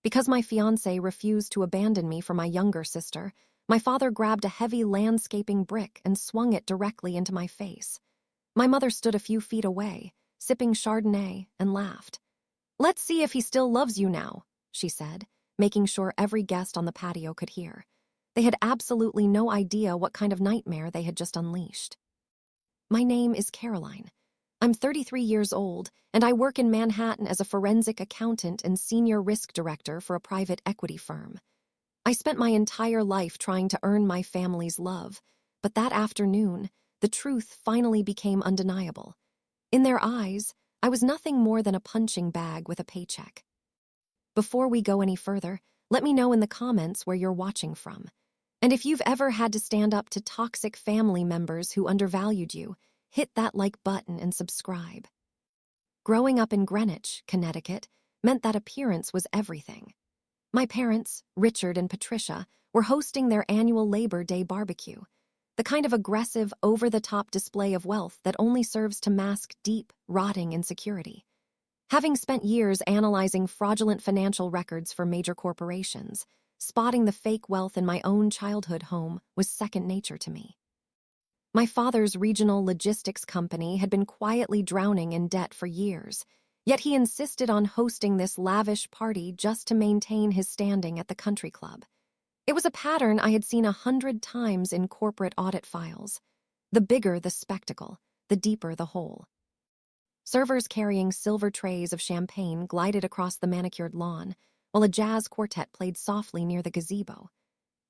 Because my fiancé refused to abandon me for my younger sister, my father grabbed a heavy landscaping brick and swung it directly into my face. My mother stood a few feet away, sipping Chardonnay, and laughed. "Let's see if he still loves you now," she said, making sure every guest on the patio could hear. They had absolutely no idea what kind of nightmare they had just unleashed. My name is Caroline. I'm 33 years old, and I work in Manhattan as a forensic accountant and senior risk director for a private equity firm. I spent my entire life trying to earn my family's love, but that afternoon, the truth finally became undeniable. In their eyes, I was nothing more than a punching bag with a paycheck. Before we go any further, let me know in the comments where you're watching from. And if you've ever had to stand up to toxic family members who undervalued you, hit that like button and subscribe. Growing up in Greenwich, Connecticut, meant that appearance was everything. My parents, Richard and Patricia, were hosting their annual Labor Day barbecue, the kind of aggressive, over-the-top display of wealth that only serves to mask deep, rotting insecurity. Having spent years analyzing fraudulent financial records for major corporations, spotting the fake wealth in my own childhood home was second nature to me. My father's regional logistics company had been quietly drowning in debt for years, yet he insisted on hosting this lavish party just to maintain his standing at the country club. It was a pattern I had seen 100 times in corporate audit files. The bigger the spectacle, the deeper the hole. Servers carrying silver trays of champagne glided across the manicured lawn, while a jazz quartet played softly near the gazebo.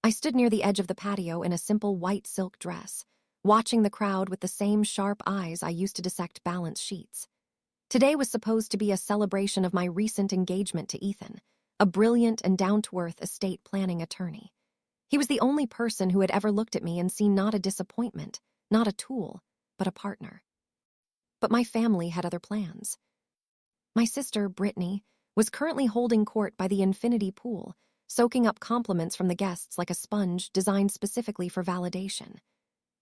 I stood near the edge of the patio in a simple white silk dress, watching the crowd with the same sharp eyes I used to dissect balance sheets. Today was supposed to be a celebration of my recent engagement to Ethan, a brilliant and down-to-earth estate planning attorney. He was the only person who had ever looked at me and seen not a disappointment, not a tool, but a partner. But my family had other plans. My sister, Brittany, was currently holding court by the infinity pool, soaking up compliments from the guests like a sponge designed specifically for validation.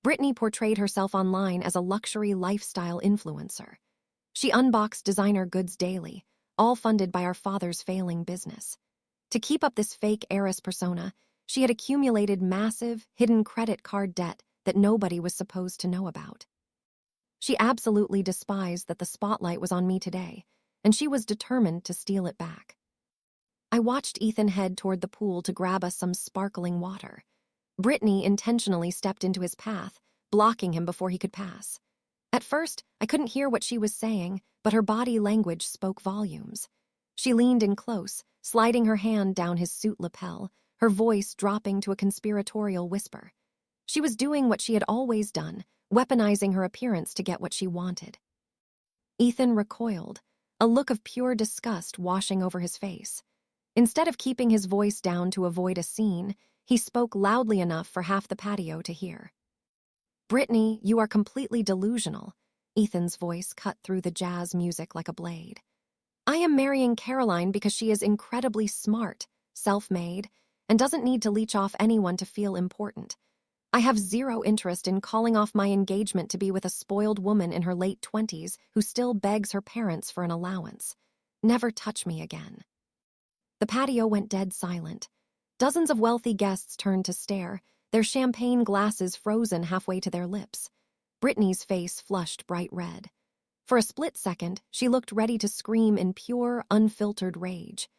Brittany portrayed herself online as a luxury lifestyle influencer. She unboxed designer goods daily, all funded by our father's failing business. To keep up this fake heiress persona, she had accumulated massive, hidden credit card debt that nobody was supposed to know about. She absolutely despised that the spotlight was on me today, and she was determined to steal it back. I watched Ethan head toward the pool to grab us some sparkling water. Brittany intentionally stepped into his path, blocking him before he could pass. At first, I couldn't hear what she was saying, but her body language spoke volumes. She leaned in close, sliding her hand down his suit lapel, her voice dropping to a conspiratorial whisper. She was doing what she had always done, weaponizing her appearance to get what she wanted. Ethan recoiled, a look of pure disgust washing over his face. Instead of keeping his voice down to avoid a scene, he spoke loudly enough for half the patio to hear. "Brittany, you are completely delusional." Ethan's voice cut through the jazz music like a blade. "I am marrying Caroline because she is incredibly smart, self-made, and doesn't need to leech off anyone to feel important. I have zero interest in calling off my engagement to be with a spoiled woman in her late 20s who still begs her parents for an allowance. Never touch me again." The patio went dead silent. Dozens of wealthy guests turned to stare, their champagne glasses frozen halfway to their lips. Brittany's face flushed bright red. For a split second, she looked ready to scream in pure, unfiltered rage.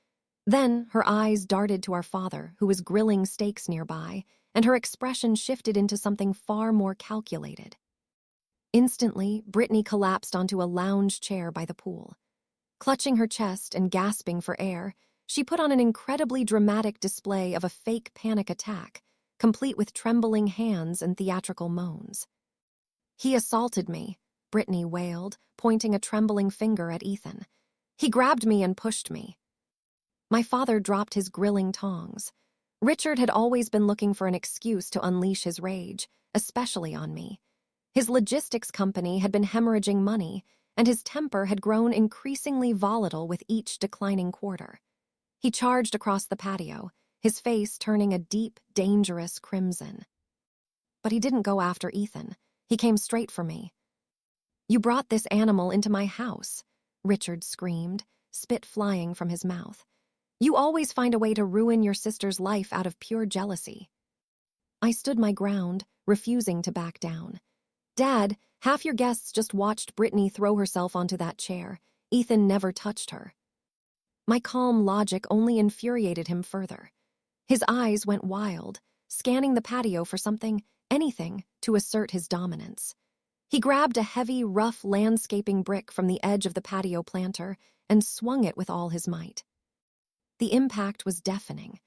Then her eyes darted to our father, who was grilling steaks nearby, and her expression shifted into something far more calculated. Instantly, Brittany collapsed onto a lounge chair by the pool. Clutching her chest and gasping for air, she put on an incredibly dramatic display of a fake panic attack, complete with trembling hands and theatrical moans. "He assaulted me," Brittany wailed, pointing a trembling finger at Ethan. "He grabbed me and pushed me." My father dropped his grilling tongs. Richard had always been looking for an excuse to unleash his rage, especially on me. His logistics company had been hemorrhaging money, and his temper had grown increasingly volatile with each declining quarter. He charged across the patio, his face turning a deep, dangerous crimson. But he didn't go after Ethan. He came straight for me. "You brought this animal into my house," Richard screamed, spit flying from his mouth. You always find a way to ruin your sister's life out of pure jealousy. I stood my ground, refusing to back down. Dad, half your guests just watched Brittany throw herself onto that chair. Ethan never touched her. My calm logic only infuriated him further. His eyes went wild, scanning the patio for something, anything, to assert his dominance. He grabbed a heavy, rough landscaping brick from the edge of the patio planter and swung it with all his might. The impact was deafening.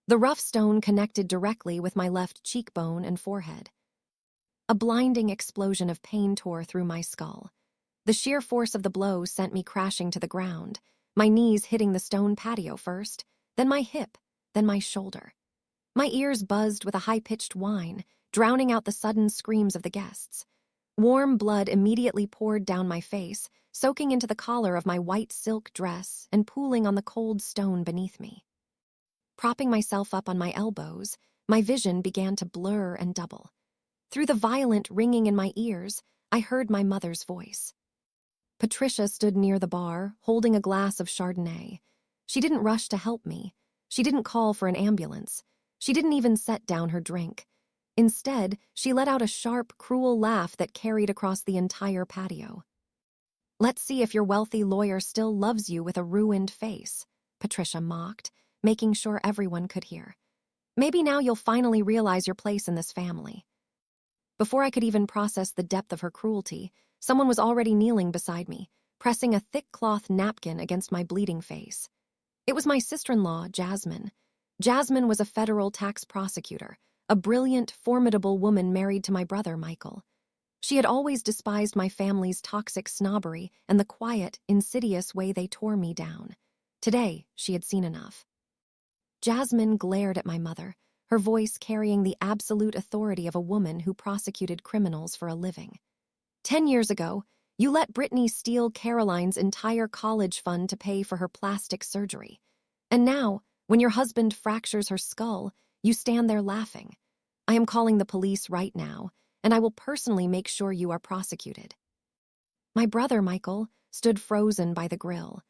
The rough stone connected directly with my left cheekbone and forehead. A blinding explosion of pain tore through my skull. The sheer force of the blow sent me crashing to the ground, my knees hitting the stone patio first, then my hip, then my shoulder. My ears buzzed with a high-pitched whine, drowning out the sudden screams of the guests. Warm blood immediately poured down my face, soaking into the collar of my white silk dress and pooling on the cold stone beneath me. Propping myself up on my elbows, my vision began to blur and double. Through the violent ringing in my ears, I heard my mother's voice. Patricia stood near the bar, holding a glass of Chardonnay. She didn't rush to help me. She didn't call for an ambulance. She didn't even set down her drink. Instead, she let out a sharp, cruel laugh that carried across the entire patio. "Let's see if your wealthy lawyer still loves you with a ruined face," Patricia mocked, making sure everyone could hear. "Maybe now you'll finally realize your place in this family." Before I could even process the depth of her cruelty, someone was already kneeling beside me, pressing a thick cloth napkin against my bleeding face. It was my sister-in-law, Jasmine. Jasmine was a federal tax prosecutor, a brilliant, formidable woman married to my brother, Michael. She had always despised my family's toxic snobbery and the quiet, insidious way they tore me down. Today, she had seen enough. Jasmine glared at my mother, her voice carrying the absolute authority of a woman who prosecuted criminals for a living. 10 years ago, you let Brittany steal Caroline's entire college fund to pay for her plastic surgery. And now, when your husband fractures her skull, you stand there laughing. I am calling the police right now, and I will personally make sure you are prosecuted. My brother, Michael, stood frozen by the grill.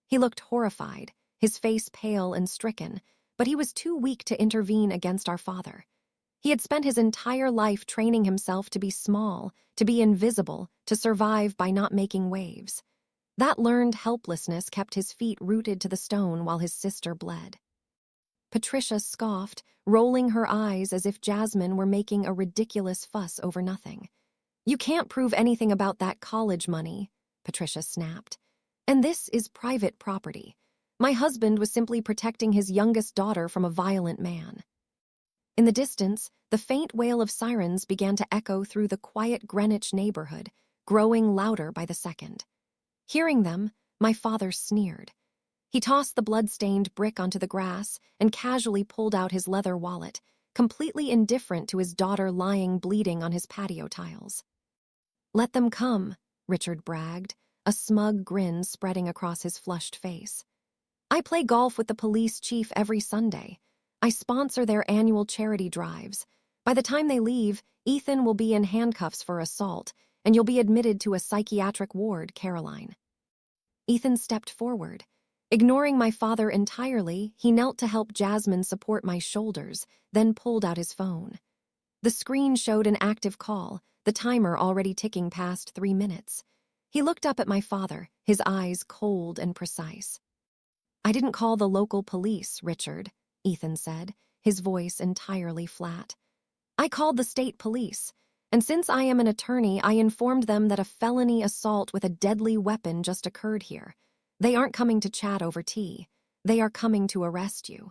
He looked horrified, his face pale and stricken, but he was too weak to intervene against our father. He had spent his entire life training himself to be small, to be invisible, to survive by not making waves. That learned helplessness kept his feet rooted to the stone while his sister bled. Patricia scoffed, rolling her eyes as if Jasmine were making a ridiculous fuss over nothing. "You can't prove anything about that college money," Patricia snapped. "And this is private property. My husband was simply protecting his youngest daughter from a violent man." In the distance, the faint wail of sirens began to echo through the quiet Greenwich neighborhood, growing louder by the second. Hearing them, my father sneered. He tossed the blood-stained brick onto the grass and casually pulled out his leather wallet, completely indifferent to his daughter lying bleeding on his patio tiles. "Let them come," Richard bragged, a smug grin spreading across his flushed face. "I play golf with the police chief every Sunday. I sponsor their annual charity drives. By the time they leave, Ethan will be in handcuffs for assault, and you'll be admitted to a psychiatric ward, Caroline." Ethan stepped forward. Ignoring my father entirely, he knelt to help Jasmine support my shoulders, then pulled out his phone. The screen showed an active call, the timer already ticking past 3 minutes. He looked up at my father, his eyes cold and precise. "I didn't call the local police, Richard," Ethan said, his voice entirely flat. "I called the state police, and since I am an attorney, I informed them that a felony assault with a deadly weapon just occurred here. They aren't coming to chat over tea. They are coming to arrest you."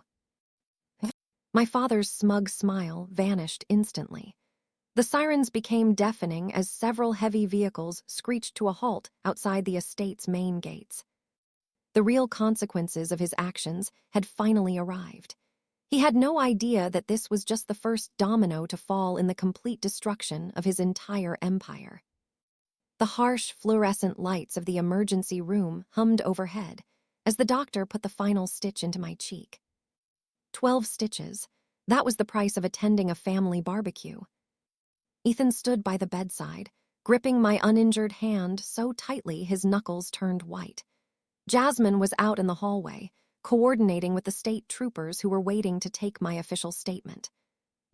My father's smug smile vanished instantly. The sirens became deafening as several heavy vehicles screeched to a halt outside the estate's main gates. The real consequences of his actions had finally arrived. He had no idea that this was just the first domino to fall in the complete destruction of his entire empire. The harsh, fluorescent lights of the emergency room hummed overhead as the doctor put the final stitch into my cheek. 12 stitches. That was the price of attending a family barbecue. Ethan stood by the bedside, gripping my uninjured hand so tightly his knuckles turned white. Jasmine was out in the hallway, coordinating with the state troopers who were waiting to take my official statement.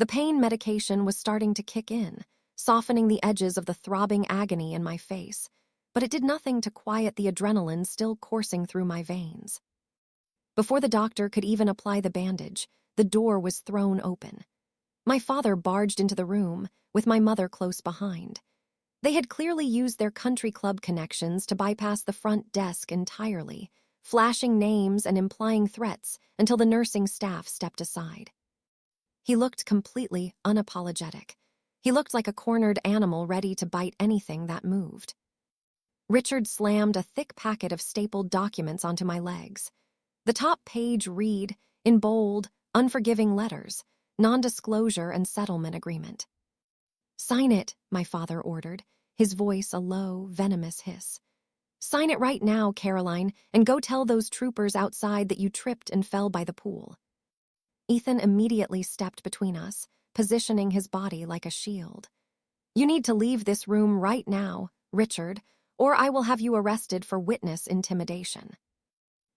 The pain medication was starting to kick in, softening the edges of the throbbing agony in my face, but it did nothing to quiet the adrenaline still coursing through my veins. Before the doctor could even apply the bandage, the door was thrown open. My father barged into the room, with my mother close behind. They had clearly used their country club connections to bypass the front desk entirely, flashing names and implying threats until the nursing staff stepped aside. He looked completely unapologetic. He looked like a cornered animal ready to bite anything that moved. Richard slammed a thick packet of stapled documents onto my legs. The top page read, in bold, unforgiving letters, non-disclosure and settlement agreement. "Sign it," my father ordered, his voice a low, venomous hiss. "Sign it right now, Caroline, and go tell those troopers outside that you tripped and fell by the pool." Ethan immediately stepped between us, positioning his body like a shield. "You need to leave this room right now, Richard, or I will have you arrested for witness intimidation."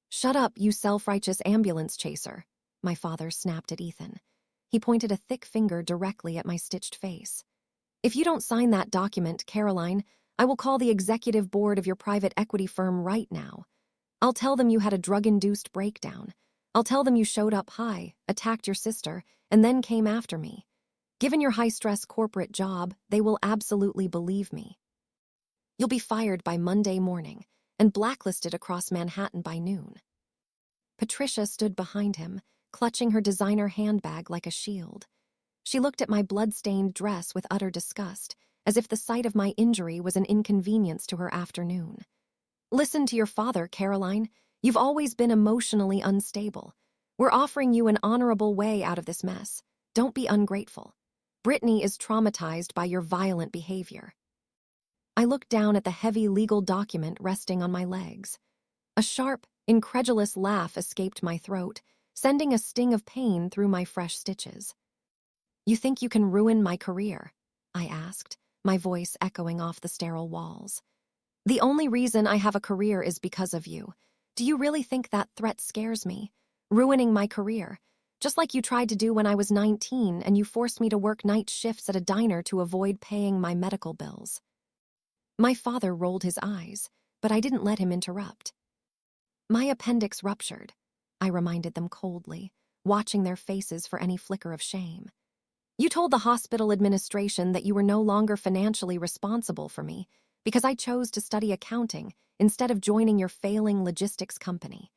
"Shut up, you self-righteous ambulance chaser," my father snapped at Ethan. He pointed a thick finger directly at my stitched face. "If you don't sign that document, Caroline, I will call the executive board of your private equity firm right now. I'll tell them you had a drug-induced breakdown. I'll tell them you showed up high, attacked your sister, and then came after me. Given your high-stress corporate job, they will absolutely believe me. You'll be fired by Monday morning and blacklisted across Manhattan by noon." Patricia stood behind him, clutching her designer handbag like a shield. She looked at my blood-stained dress with utter disgust, as if the sight of my injury was an inconvenience to her afternoon. "Listen to your father, Caroline. You've always been emotionally unstable. We're offering you an honorable way out of this mess. Don't be ungrateful. Brittany is traumatized by your violent behavior." I looked down at the heavy legal document resting on my legs. A sharp, incredulous laugh escaped my throat, sending a sting of pain through my fresh stitches. "You think you can ruin my career?" I asked, my voice echoing off the sterile walls. "The only reason I have a career is because of you. Do you really think that threat scares me? Ruining my career, just like you tried to do when I was 19 and you forced me to work night shifts at a diner to avoid paying my medical bills." My father rolled his eyes, but I didn't let him interrupt. "My appendix ruptured," I reminded them coldly, watching their faces for any flicker of shame. "You told the hospital administration that you were no longer financially responsible for me because I chose to study accounting instead of joining your failing logistics company.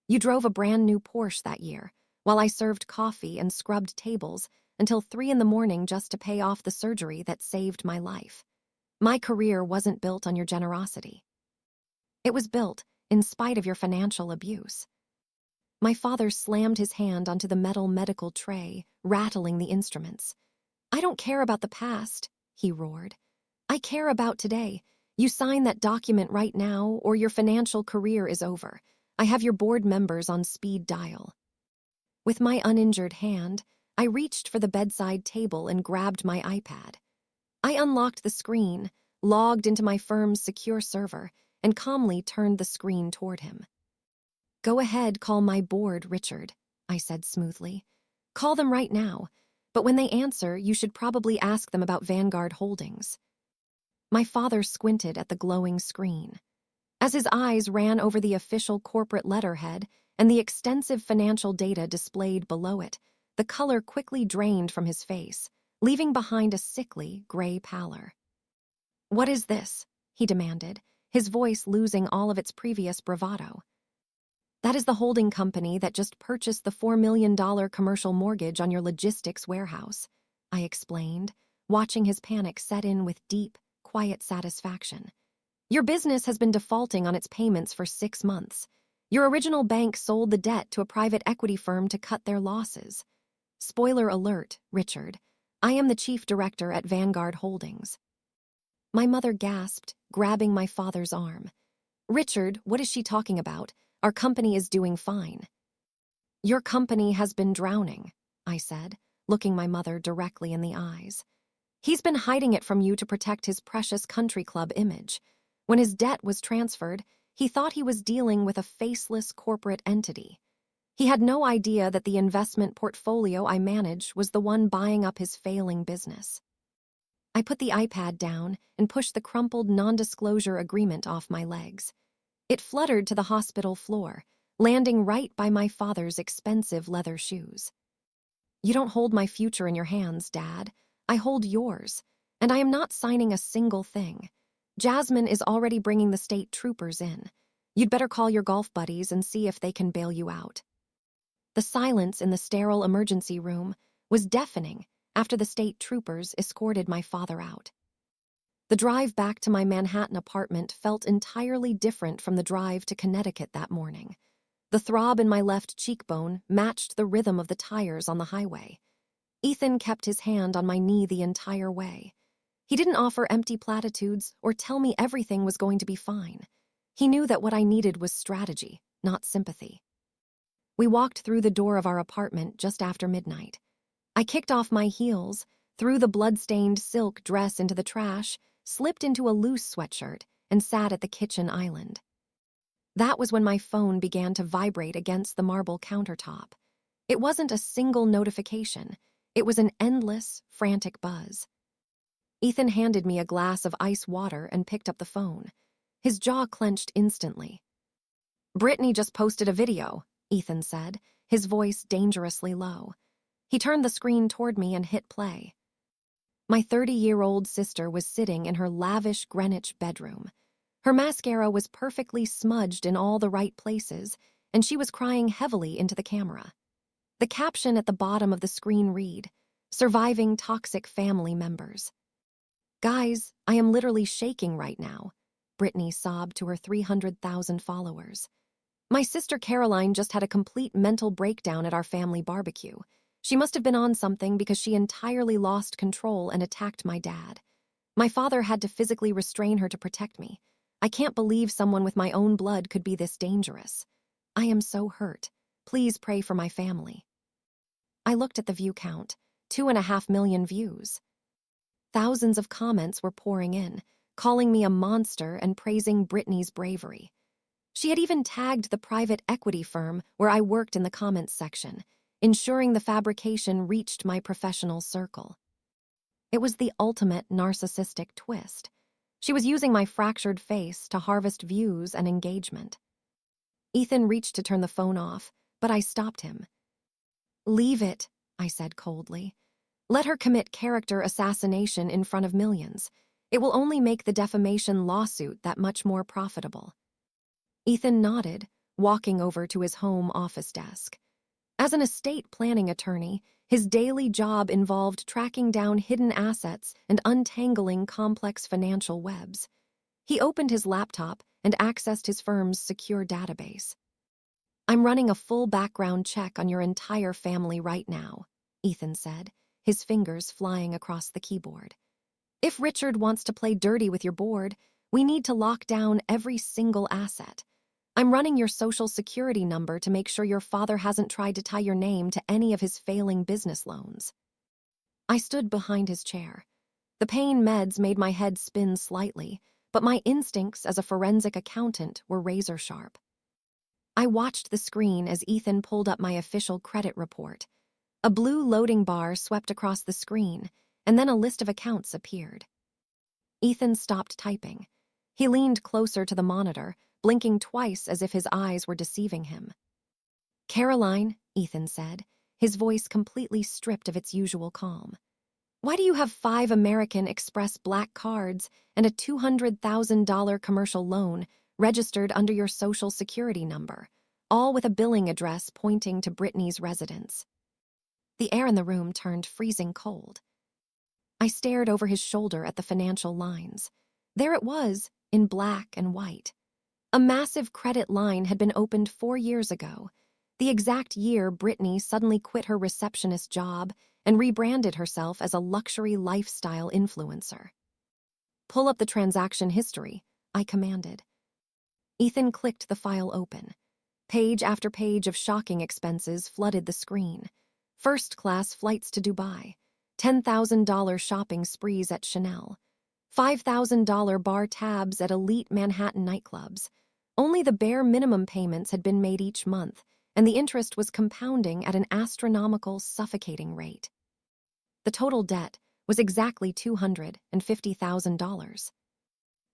You drove a brand new Porsche that year, while I served coffee and scrubbed tables until 3 a.m. just to pay off the surgery that saved my life. My career wasn't built on your generosity. It was built in spite of your financial abuse." My father slammed his hand onto the metal medical tray, rattling the instruments. "I don't care about the past," he roared. "I care about today. You sign that document right now, or your financial career is over. I have your board members on speed dial." With my uninjured hand, I reached for the bedside table and grabbed my iPad. I unlocked the screen, logged into my firm's secure server, and calmly turned the screen toward him. "Go ahead, call my board, Richard," I said smoothly. "Call them right now, but when they answer, you should probably ask them about Vanguard Holdings." My father squinted at the glowing screen. As his eyes ran over the official corporate letterhead and the extensive financial data displayed below it, the color quickly drained from his face, leaving behind a sickly, gray pallor. "What is this?" he demanded, his voice losing all of its previous bravado. "That is the holding company that just purchased the $4 million commercial mortgage on your logistics warehouse," I explained, watching his panic set in with deep, quiet satisfaction. "Your business has been defaulting on its payments for 6 months. Your original bank sold the debt to a private equity firm to cut their losses. Spoiler alert, Richard. I am the chief director at Vanguard Holdings." My mother gasped, grabbing my father's arm. "Richard, what is she talking about? Our company is doing fine." "Your company has been drowning," I said, looking my mother directly in the eyes. "He's been hiding it from you to protect his precious country club image. When his debt was transferred, he thought he was dealing with a faceless corporate entity. He had no idea that the investment portfolio I managed was the one buying up his failing business. I put the iPad down and pushed the crumpled non-disclosure agreement off my legs. It fluttered to the hospital floor, landing right by my father's expensive leather shoes. You don't hold my future in your hands, Dad. I hold yours, and I am not signing a single thing. Jasmine is already bringing the state troopers in. You'd better call your golf buddies and see if they can bail you out. The silence in the sterile emergency room was deafening after the state troopers escorted my father out. The drive back to my Manhattan apartment felt entirely different from the drive to Connecticut that morning. The throb in my left cheekbone matched the rhythm of the tires on the highway. Ethan kept his hand on my knee the entire way. He didn't offer empty platitudes or tell me everything was going to be fine. He knew that what I needed was strategy, not sympathy. We walked through the door of our apartment just after midnight. I kicked off my heels, threw the blood-stained silk dress into the trash, slipped into a loose sweatshirt, and sat at the kitchen island. That was when my phone began to vibrate against the marble countertop. It wasn't a single notification. It was an endless, frantic buzz. Ethan handed me a glass of ice water and picked up the phone. His jaw clenched instantly. "Brittany just posted a video," Ethan said, his voice dangerously low. He turned the screen toward me and hit play. My 30-year-old sister was sitting in her lavish Greenwich bedroom. Her mascara was perfectly smudged in all the right places, and she was crying heavily into the camera. The caption at the bottom of the screen read, "Surviving toxic family members." "Guys, I am literally shaking right now," Brittany sobbed to her 300,000 followers. "My sister Caroline just had a complete mental breakdown at our family barbecue. She must have been on something because she entirely lost control and attacked my dad. My father had to physically restrain her to protect me. I can't believe someone with my own blood could be this dangerous. I am so hurt. Please pray for my family." I looked at the view count, 2.5 million views. Thousands of comments were pouring in, calling me a monster and praising Brittany's bravery. She had even tagged the private equity firm where I worked in the comments section, ensuring the fabrication reached my professional circle. It was the ultimate narcissistic twist. She was using my fractured face to harvest views and engagement. Ethan reached to turn the phone off, but I stopped him. "Leave it," I said coldly. "Let her commit character assassination in front of millions. It will only make the defamation lawsuit that much more profitable." Ethan nodded, walking over to his home office desk. As an estate planning attorney, his daily job involved tracking down hidden assets and untangling complex financial webs. He opened his laptop and accessed his firm's secure database. "I'm running a full background check on your entire family right now," Ethan said, his fingers flying across the keyboard. "If Richard wants to play dirty with your board, we need to lock down every single asset. I'm running your social security number to make sure your father hasn't tried to tie your name to any of his failing business loans." I stood behind his chair. The pain meds made my head spin slightly, but my instincts as a forensic accountant were razor sharp. I watched the screen as Ethan pulled up my official credit report. A blue loading bar swept across the screen, and then a list of accounts appeared. Ethan stopped typing. He leaned closer to the monitor, blinking twice as if his eyes were deceiving him. "Caroline," Ethan said, his voice completely stripped of its usual calm. "Why do you have 5 American Express black cards and a $200,000 commercial loan registered under your social security number, all with a billing address pointing to Brittany's residence?" The air in the room turned freezing cold. I stared over his shoulder at the financial lines. There it was, in black and white. A massive credit line had been opened 4 years ago, the exact year Brittany suddenly quit her receptionist job and rebranded herself as a luxury lifestyle influencer. "Pull up the transaction history," I commanded. Ethan clicked the file open. Page after page of shocking expenses flooded the screen. First-class flights to Dubai, $10,000 shopping sprees at Chanel, $5,000 bar tabs at elite Manhattan nightclubs. Only the bare minimum payments had been made each month, and the interest was compounding at an astronomical, suffocating rate. The total debt was exactly $250,000.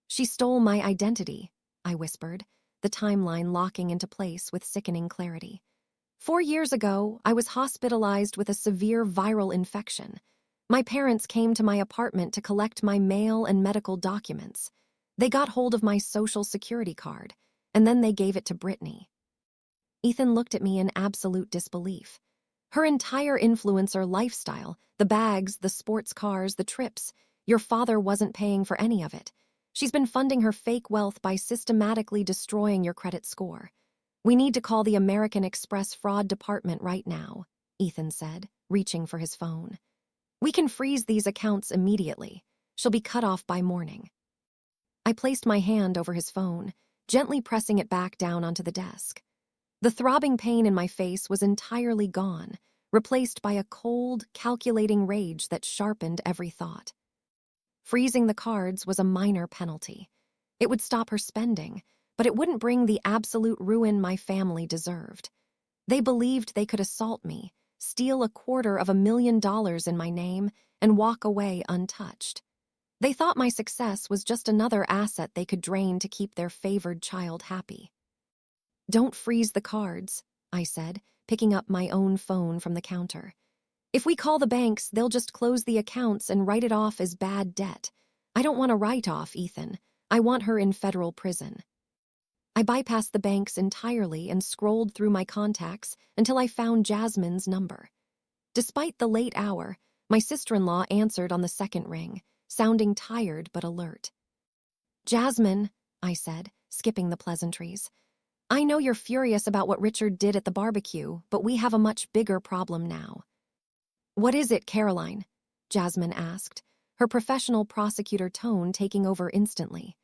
"She stole my identity," I whispered, the timeline locking into place with sickening clarity. 4 years ago, I was hospitalized with a severe viral infection. My parents came to my apartment to collect my mail and medical documents. They got hold of my social security card, and then they gave it to Brittany. Ethan looked at me in absolute disbelief. Her entire influencer lifestyle, the bags, the sports cars, the trips, your father wasn't paying for any of it. She's been funding her fake wealth by systematically destroying your credit score. "We need to call the American Express fraud department right now," Ethan said, reaching for his phone. "We can freeze these accounts immediately. She'll be cut off by morning." I placed my hand over his phone, gently pressing it back down onto the desk. The throbbing pain in my face was entirely gone, replaced by a cold, calculating rage that sharpened every thought. Freezing the cards was a minor penalty. It would stop her spending, but it wouldn't bring the absolute ruin my family deserved. They believed they could assault me, steal $250,000 in my name, and walk away untouched. They thought my success was just another asset they could drain to keep their favored child happy. "Don't freeze the cards," I said, picking up my own phone from the counter. "If we call the banks, they'll just close the accounts and write it off as bad debt. I don't want a write-off, Ethan. I want her in federal prison." I bypassed the banks entirely and scrolled through my contacts until I found Jasmine's number. Despite the late hour, my sister-in-law answered on the second ring, sounding tired but alert. "Jasmine," I said, skipping the pleasantries, "I know you're furious about what Richard did at the barbecue, but we have a much bigger problem now." "What is it, Caroline?" Jasmine asked, her professional prosecutor tone taking over instantly.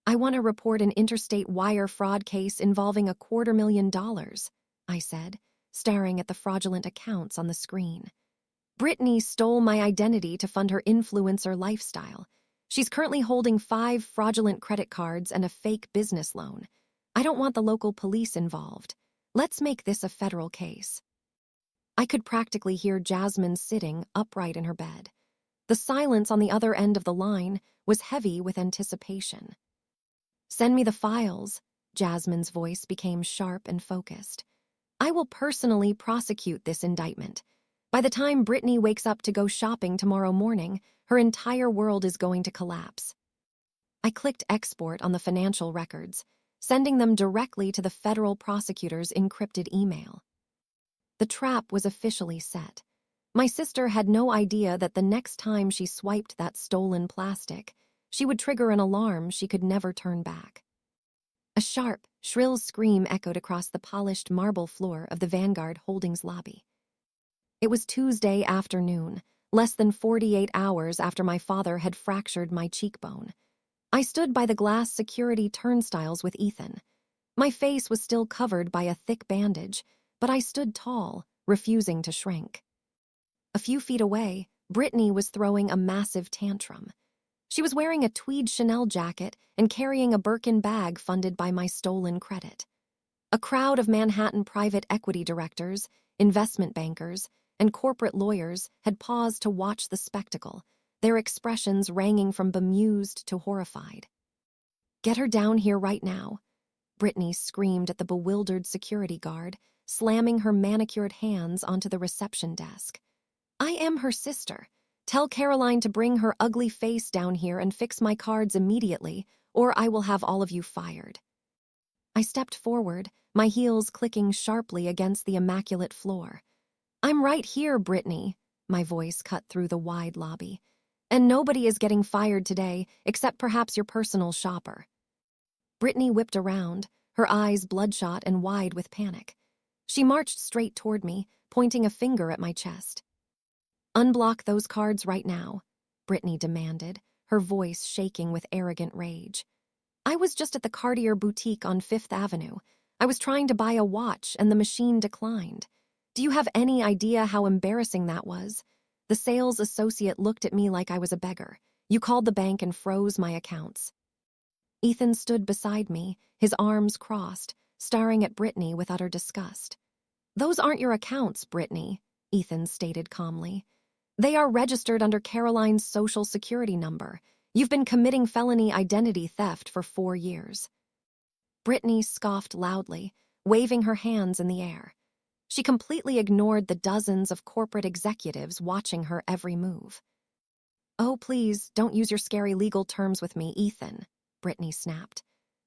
"I want to report an interstate wire fraud case involving $250,000, I said, staring at the fraudulent accounts on the screen. "Brittany stole my identity to fund her influencer lifestyle. She's currently holding 5 fraudulent credit cards and a fake business loan. I don't want the local police involved. Let's make this a federal case." I could practically hear Jasmine sitting upright in her bed. The silence on the other end of the line was heavy with anticipation. "Send me the files." Jasmine's voice became sharp and focused. "I will personally prosecute this indictment. By the time Brittany wakes up to go shopping tomorrow morning, her entire world is going to collapse." I clicked export on the financial records, sending them directly to the federal prosecutor's encrypted email. The trap was officially set. My sister had no idea that the next time she swiped that stolen plastic, she would trigger an alarm she could never turn back. A sharp, shrill scream echoed across the polished marble floor of the Vanguard Holdings lobby. It was Tuesday afternoon, less than 48 hours after my father had fractured my cheekbone. I stood by the glass security turnstiles with Ethan. My face was still covered by a thick bandage, but I stood tall, refusing to shrink. A few feet away, Brittany was throwing a massive tantrum. She was wearing a tweed Chanel jacket and carrying a Birkin bag funded by my stolen credit. A crowd of Manhattan private equity directors, investment bankers, and corporate lawyers had paused to watch the spectacle, their expressions ranging from bemused to horrified. "Get her down here right now," Brittany screamed at the bewildered security guard, slamming her manicured hands onto the reception desk. "I am her sister. Tell Caroline to bring her ugly face down here and fix my cards immediately, or I will have all of you fired." I stepped forward, my heels clicking sharply against the immaculate floor. "I'm right here, Brittany," my voice cut through the wide lobby. "And nobody is getting fired today, except perhaps your personal shopper." Brittany whipped around, her eyes bloodshot and wide with panic. She marched straight toward me, pointing a finger at my chest. "Unblock those cards right now," Brittany demanded, her voice shaking with arrogant rage. "I was just at the Cartier boutique on 5th Avenue. I was trying to buy a watch and the machine declined. Do you have any idea how embarrassing that was? The sales associate looked at me like I was a beggar. You called the bank and froze my accounts." Ethan stood beside me, his arms crossed, staring at Brittany with utter disgust. "Those aren't your accounts, Brittany," Ethan stated calmly. "They are registered under Caroline's social security number. You've been committing felony identity theft for 4 years." Brittany scoffed loudly, waving her hands in the air. She completely ignored the dozens of corporate executives watching her every move. "Oh, please, don't use your scary legal terms with me, Ethan," Brittany snapped.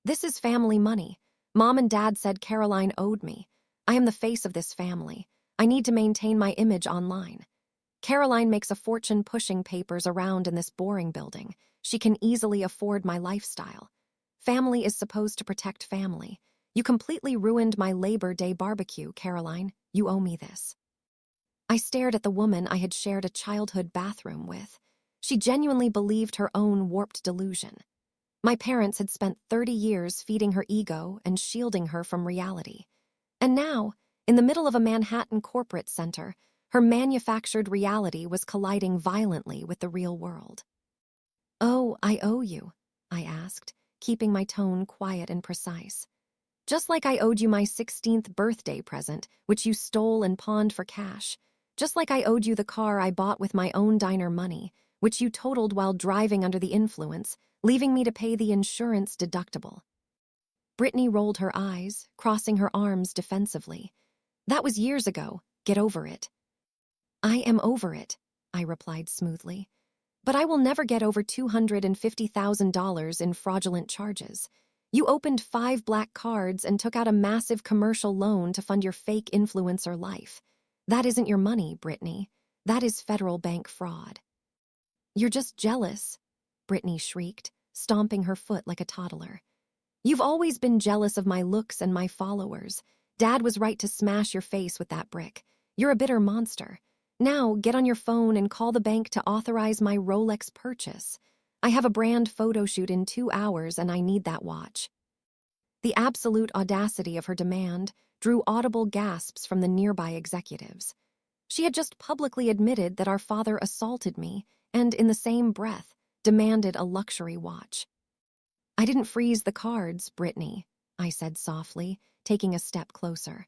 "This is family money. Mom and Dad said Caroline owed me. I am the face of this family. I need to maintain my image online. Caroline makes a fortune pushing papers around in this boring building. She can easily afford my lifestyle. Family is supposed to protect family. You completely ruined my Labor Day barbecue, Caroline. You owe me this." I stared at the woman I had shared a childhood bathroom with. She genuinely believed her own warped delusion. My parents had spent 30 years feeding her ego and shielding her from reality. And now, in the middle of a Manhattan corporate center, her manufactured reality was colliding violently with the real world. "Oh, I owe you," I asked, keeping my tone quiet and precise. "Just like I owed you my 16th birthday present, which you stole and pawned for cash. Just like I owed you the car I bought with my own diner money, which you totaled while driving under the influence, leaving me to pay the insurance deductible." Brittany rolled her eyes, crossing her arms defensively. "That was years ago. Get over it." "I am over it," I replied smoothly. "But I will never get over $250,000 in fraudulent charges. You opened 5 black cards and took out a massive commercial loan to fund your fake influencer life. That isn't your money, Brittany. That is federal bank fraud." "You're just jealous," Brittany shrieked, stomping her foot like a toddler. "You've always been jealous of my looks and my followers. Dad was right to smash your face with that brick. You're a bitter monster. Now get on your phone and call the bank to authorize my Rolex purchase. I have a brand photo shoot in 2 hours and I need that watch." The absolute audacity of her demand drew audible gasps from the nearby executives. She had just publicly admitted that our father assaulted me and, in the same breath, demanded a luxury watch. "I didn't freeze the cards, Brittany," I said softly, taking a step closer.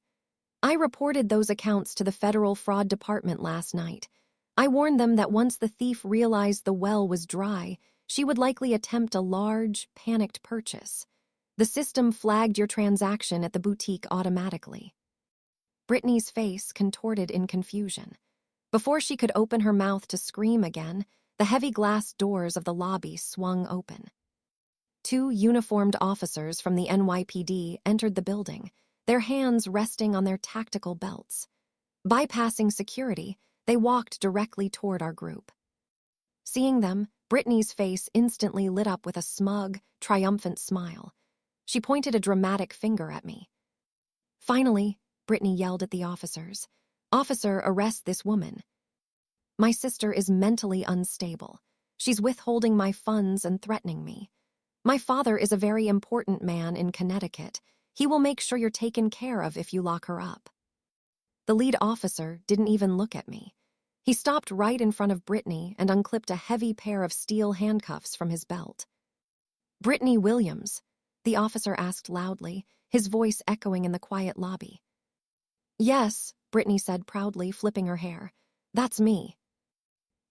"I reported those accounts to the federal fraud department last night. I warned them that once the thief realized the well was dry, she would likely attempt a large, panicked purchase. The system flagged your transaction at the boutique automatically." Brittany's face contorted in confusion. Before she could open her mouth to scream again, the heavy glass doors of the lobby swung open. 2 uniformed officers from the NYPD entered the building, their hands resting on their tactical belts. Bypassing security, they walked directly toward our group. Seeing them, Brittany's face instantly lit up with a smug, triumphant smile. She pointed a dramatic finger at me. "Finally," Brittany yelled at the officers. "Officer, arrest this woman. My sister is mentally unstable. She's withholding my funds and threatening me. My father is a very important man in Connecticut. He will make sure you're taken care of if you lock her up." The lead officer didn't even look at me. He stopped right in front of Brittany and unclipped a heavy pair of steel handcuffs from his belt. "Brittany Williams," the officer asked loudly, his voice echoing in the quiet lobby. "Yes," Brittany said proudly, flipping her hair. "That's me."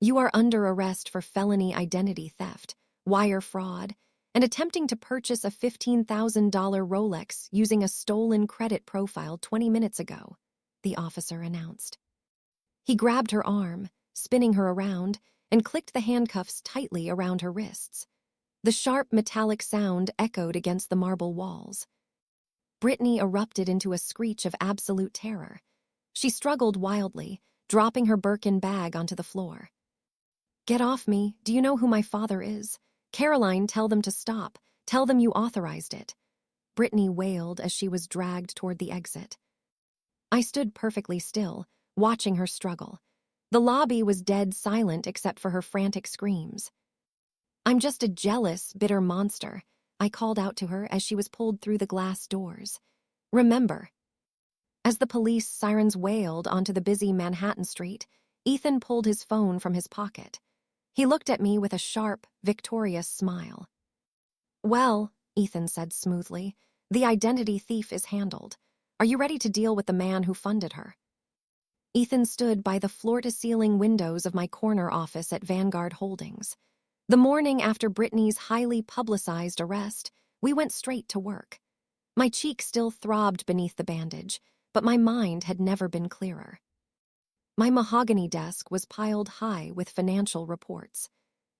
"You are under arrest for felony identity theft, wire fraud, and attempting to purchase a $15,000 Rolex using a stolen credit profile 20 minutes ago," the officer announced. He grabbed her arm, spinning her around, and clicked the handcuffs tightly around her wrists. The sharp metallic sound echoed against the marble walls. Brittany erupted into a screech of absolute terror. She struggled wildly, dropping her Birkin bag onto the floor. "Get off me. Do you know who my father is? Caroline, tell them to stop. Tell them you authorized it." Brittany wailed as she was dragged toward the exit. I stood perfectly still, watching her struggle. The lobby was dead silent except for her frantic screams. "I'm just a jealous, bitter monster," I called out to her as she was pulled through the glass doors. "Remember." As the police sirens wailed onto the busy Manhattan street, Ethan pulled his phone from his pocket. He looked at me with a sharp, victorious smile. "Well," Ethan said smoothly, The identity thief is handled. Are you ready to deal with the man who funded her?" Ethan stood by the floor-to-ceiling windows of my corner office at Vanguard Holdings. The morning after Brittany's highly publicized arrest, we went straight to work. My cheek still throbbed beneath the bandage, but my mind had never been clearer. My mahogany desk was piled high with financial reports.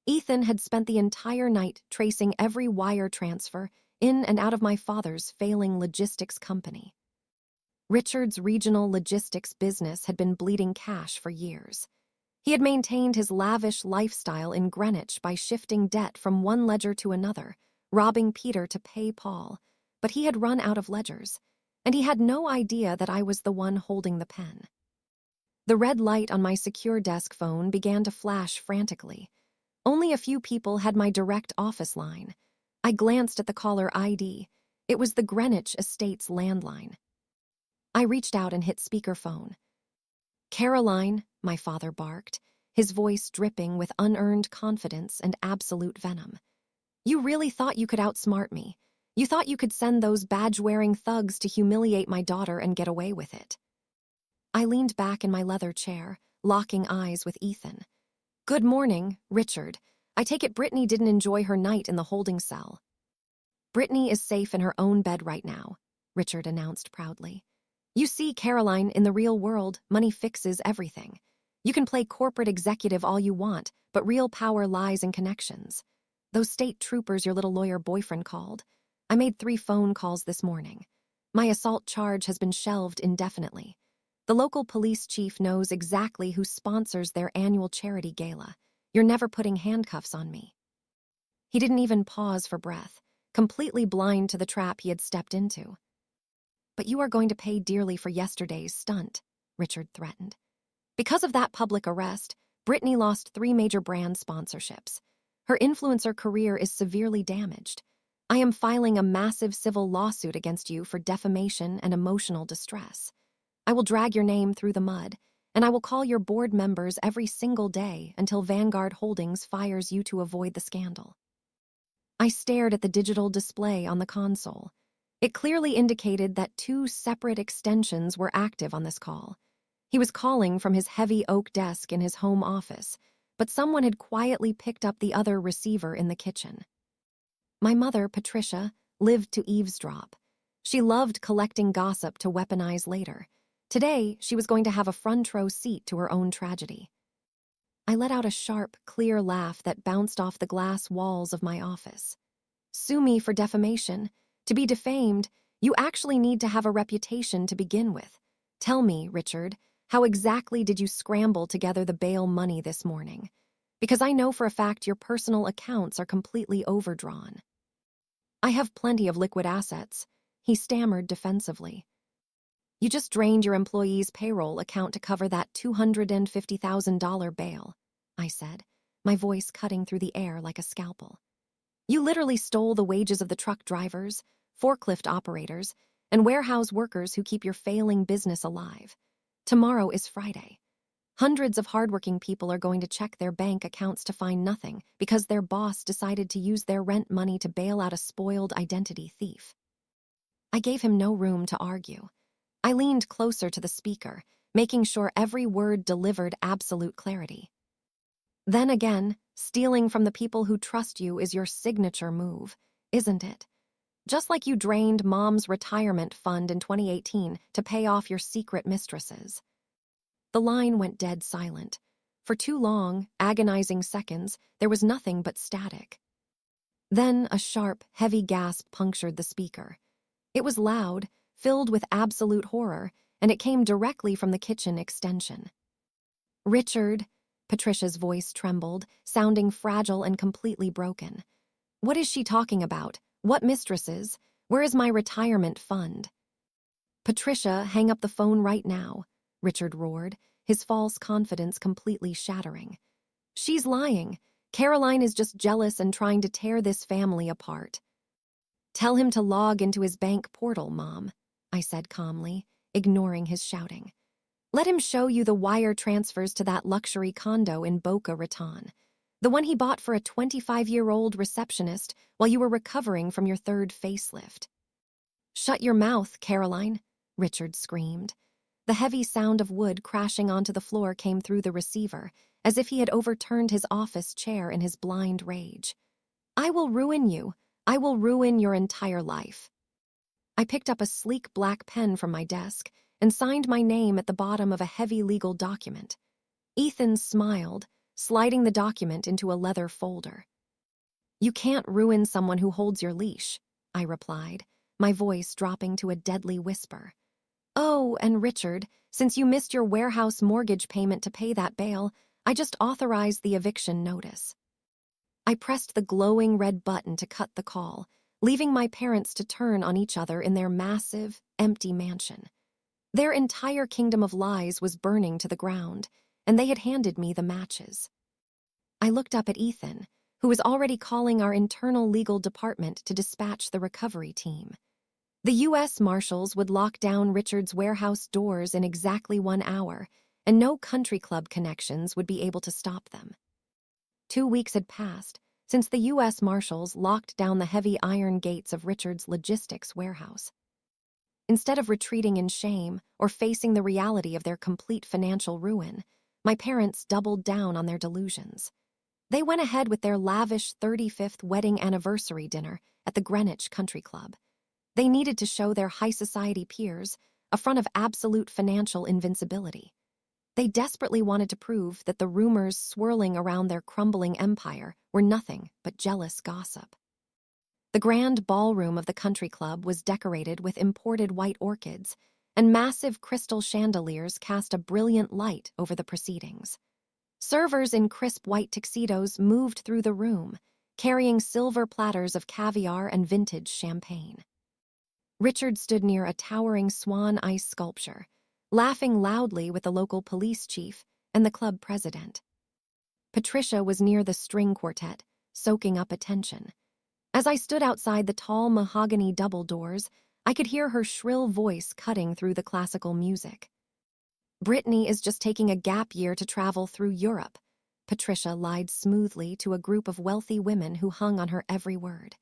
Ethan had spent the entire night tracing every wire transfer in and out of my father's failing logistics company. Richard's regional logistics business had been bleeding cash for years. He had maintained his lavish lifestyle in Greenwich by shifting debt from one ledger to another, robbing Peter to pay Paul, but he had run out of ledgers, and he had no idea that I was the one holding the pen. The red light on my secure desk phone began to flash frantically. Only a few people had my direct office line. I glanced at the caller ID. It was the Greenwich Estates landline. I reached out and hit speakerphone. "Caroline," my father barked, his voice dripping with unearned confidence and absolute venom. "You really thought you could outsmart me. You thought you could send those badge-wearing thugs to humiliate my daughter and get away with it." I leaned back in my leather chair, locking eyes with Ethan. "Good morning, Richard. I take it Brittany didn't enjoy her night in the holding cell." "Brittany is safe in her own bed right now," Richard announced proudly. "You see, Caroline, in the real world, money fixes everything. You can play corporate executive all you want, but real power lies in connections. Those state troopers your little lawyer boyfriend called. I made 3 phone calls this morning. My assault charge has been shelved indefinitely. The local police chief knows exactly who sponsors their annual charity gala. You're never putting handcuffs on me." He didn't even pause for breath, completely blind to the trap he had stepped into. "But you are going to pay dearly for yesterday's stunt," Richard threatened. "Because of that public arrest, Brittany lost 3 major brand sponsorships. Her influencer career is severely damaged. I am filing a massive civil lawsuit against you for defamation and emotional distress. I will drag your name through the mud, and I will call your board members every single day until Vanguard Holdings fires you to avoid the scandal." I stared at the digital display on the console. It clearly indicated that 2 separate extensions were active on this call. He was calling from his heavy oak desk in his home office, but someone had quietly picked up the other receiver in the kitchen. My mother, Patricia, lived to eavesdrop. She loved collecting gossip to weaponize later. Today, she was going to have a front-row seat to her own tragedy. I let out a sharp, clear laugh that bounced off the glass walls of my office. "Sue me for defamation. To be defamed, you actually need to have a reputation to begin with. Tell me, Richard, how exactly did you scramble together the bail money this morning? Because I know for a fact your personal accounts are completely overdrawn." "I have plenty of liquid assets," he stammered defensively. "You just drained your employee's payroll account to cover that $250,000 bail," I said, my voice cutting through the air like a scalpel. "You literally stole the wages of the truck drivers, forklift operators, and warehouse workers who keep your failing business alive. Tomorrow is Friday. Hundreds of hardworking people are going to check their bank accounts to find nothing because their boss decided to use their rent money to bail out a spoiled identity thief." I gave him no room to argue. I leaned closer to the speaker, making sure every word delivered absolute clarity. "Then again, stealing from the people who trust you is your signature move, isn't it? Just like you drained Mom's retirement fund in 2018 to pay off your secret mistresses." The line went dead silent. For 2 long, agonizing seconds, there was nothing but static. Then a sharp, heavy gasp punctured the speaker. It was loud, filled with absolute horror, and it came directly from the kitchen extension. "Richard," Patricia's voice trembled, sounding fragile and completely broken. "What is she talking about? What mistresses? Where is my retirement fund?" "Patricia, hang up the phone right now," Richard roared, his false confidence completely shattering. "She's lying. Caroline is just jealous and trying to tear this family apart." "Tell him to log into his bank portal, Mom," I said calmly, ignoring his shouting. "Let him show you the wire transfers to that luxury condo in Boca Raton, the one he bought for a 25-year-old receptionist while you were recovering from your 3rd facelift." "Shut your mouth, Caroline," Richard screamed. The heavy sound of wood crashing onto the floor came through the receiver, as if he had overturned his office chair in his blind rage. "I will ruin you. I will ruin your entire life." I picked up a sleek black pen from my desk and signed my name at the bottom of a heavy legal document. Ethan smiled, sliding the document into a leather folder. "You can't ruin someone who holds your leash," I replied, my voice dropping to a deadly whisper. "Oh, and Richard, since you missed your warehouse mortgage payment to pay that bail, I just authorized the eviction notice." I pressed the glowing red button to cut the call, leaving my parents to turn on each other in their massive, empty mansion. Their entire kingdom of lies was burning to the ground, and they had handed me the matches. I looked up at Ethan, who was already calling our internal legal department to dispatch the recovery team. The U.S. Marshals would lock down Richard's warehouse doors in exactly 1 hour, and no country club connections would be able to stop them. 2 weeks had passed since the U.S. Marshals locked down the heavy iron gates of Richard's logistics warehouse. Instead of retreating in shame or facing the reality of their complete financial ruin, my parents doubled down on their delusions. They went ahead with their lavish 35th wedding anniversary dinner at the Greenwich Country Club. They needed to show their high society peers a front of absolute financial invincibility. They desperately wanted to prove that the rumors swirling around their crumbling empire were nothing but jealous gossip. The grand ballroom of the country club was decorated with imported white orchids, and massive crystal chandeliers cast a brilliant light over the proceedings. Servers in crisp white tuxedos moved through the room, carrying silver platters of caviar and vintage champagne. Richard stood near a towering swan ice sculpture, laughing loudly with the local police chief and the club president. Patricia was near the string quartet, soaking up attention. As I stood outside the tall mahogany double doors, I could hear her shrill voice cutting through the classical music. "Brittany is just taking a gap year to travel through Europe," Patricia lied smoothly to a group of wealthy women who hung on her every word.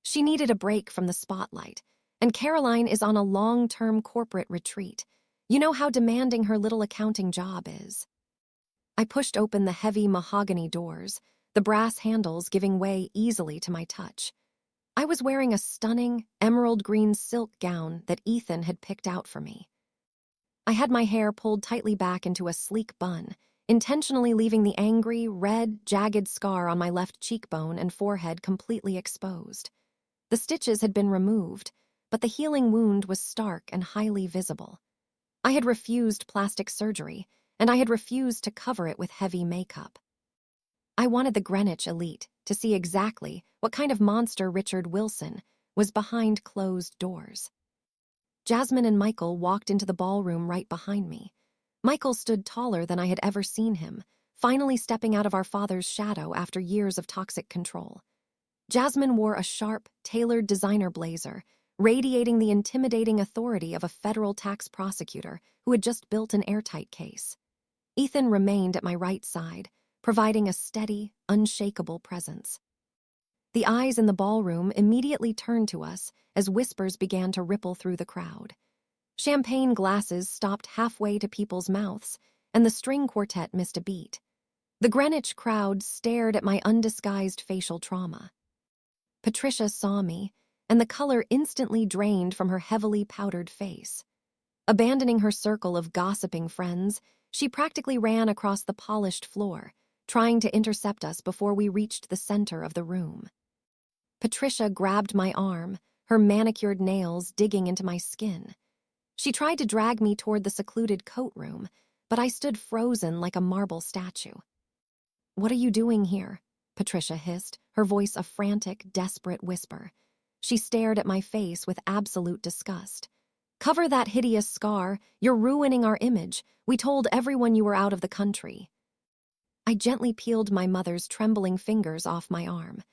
"She needed a break from the spotlight, and Caroline is on a long-term corporate retreat. You know how demanding her little accounting job is." I pushed open the heavy mahogany doors, the brass handles giving way easily to my touch. I was wearing a stunning, emerald green silk gown that Ethan had picked out for me. I had my hair pulled tightly back into a sleek bun, intentionally leaving the angry, red, jagged scar on my left cheekbone and forehead completely exposed. The stitches had been removed, but the healing wound was stark and highly visible. I had refused plastic surgery, and I had refused to cover it with heavy makeup. I wanted the Greenwich elite to see exactly what kind of monster Richard Wilson was behind closed doors. Jasmine and Michael walked into the ballroom right behind me. Michael stood taller than I had ever seen him, finally stepping out of our father's shadow after years of toxic control. Jasmine wore a sharp, tailored designer blazer, radiating the intimidating authority of a federal tax prosecutor who had just built an airtight case. Ethan remained at my right side, providing a steady, unshakable presence. The eyes in the ballroom immediately turned to us as whispers began to ripple through the crowd. Champagne glasses stopped halfway to people's mouths, and the string quartet missed a beat. The Greenwich crowd stared at my undisguised facial trauma. Patricia saw me, and the color instantly drained from her heavily powdered face. Abandoning her circle of gossiping friends, she practically ran across the polished floor, trying to intercept us before we reached the center of the room. Patricia grabbed my arm, her manicured nails digging into my skin. She tried to drag me toward the secluded coat room, but I stood frozen like a marble statue. "What are you doing here?" Patricia hissed, her voice a frantic, desperate whisper. She stared at my face with absolute disgust. "Cover that hideous scar. You're ruining our image. We told everyone you were out of the country." I gently peeled my mother's trembling fingers off my arm.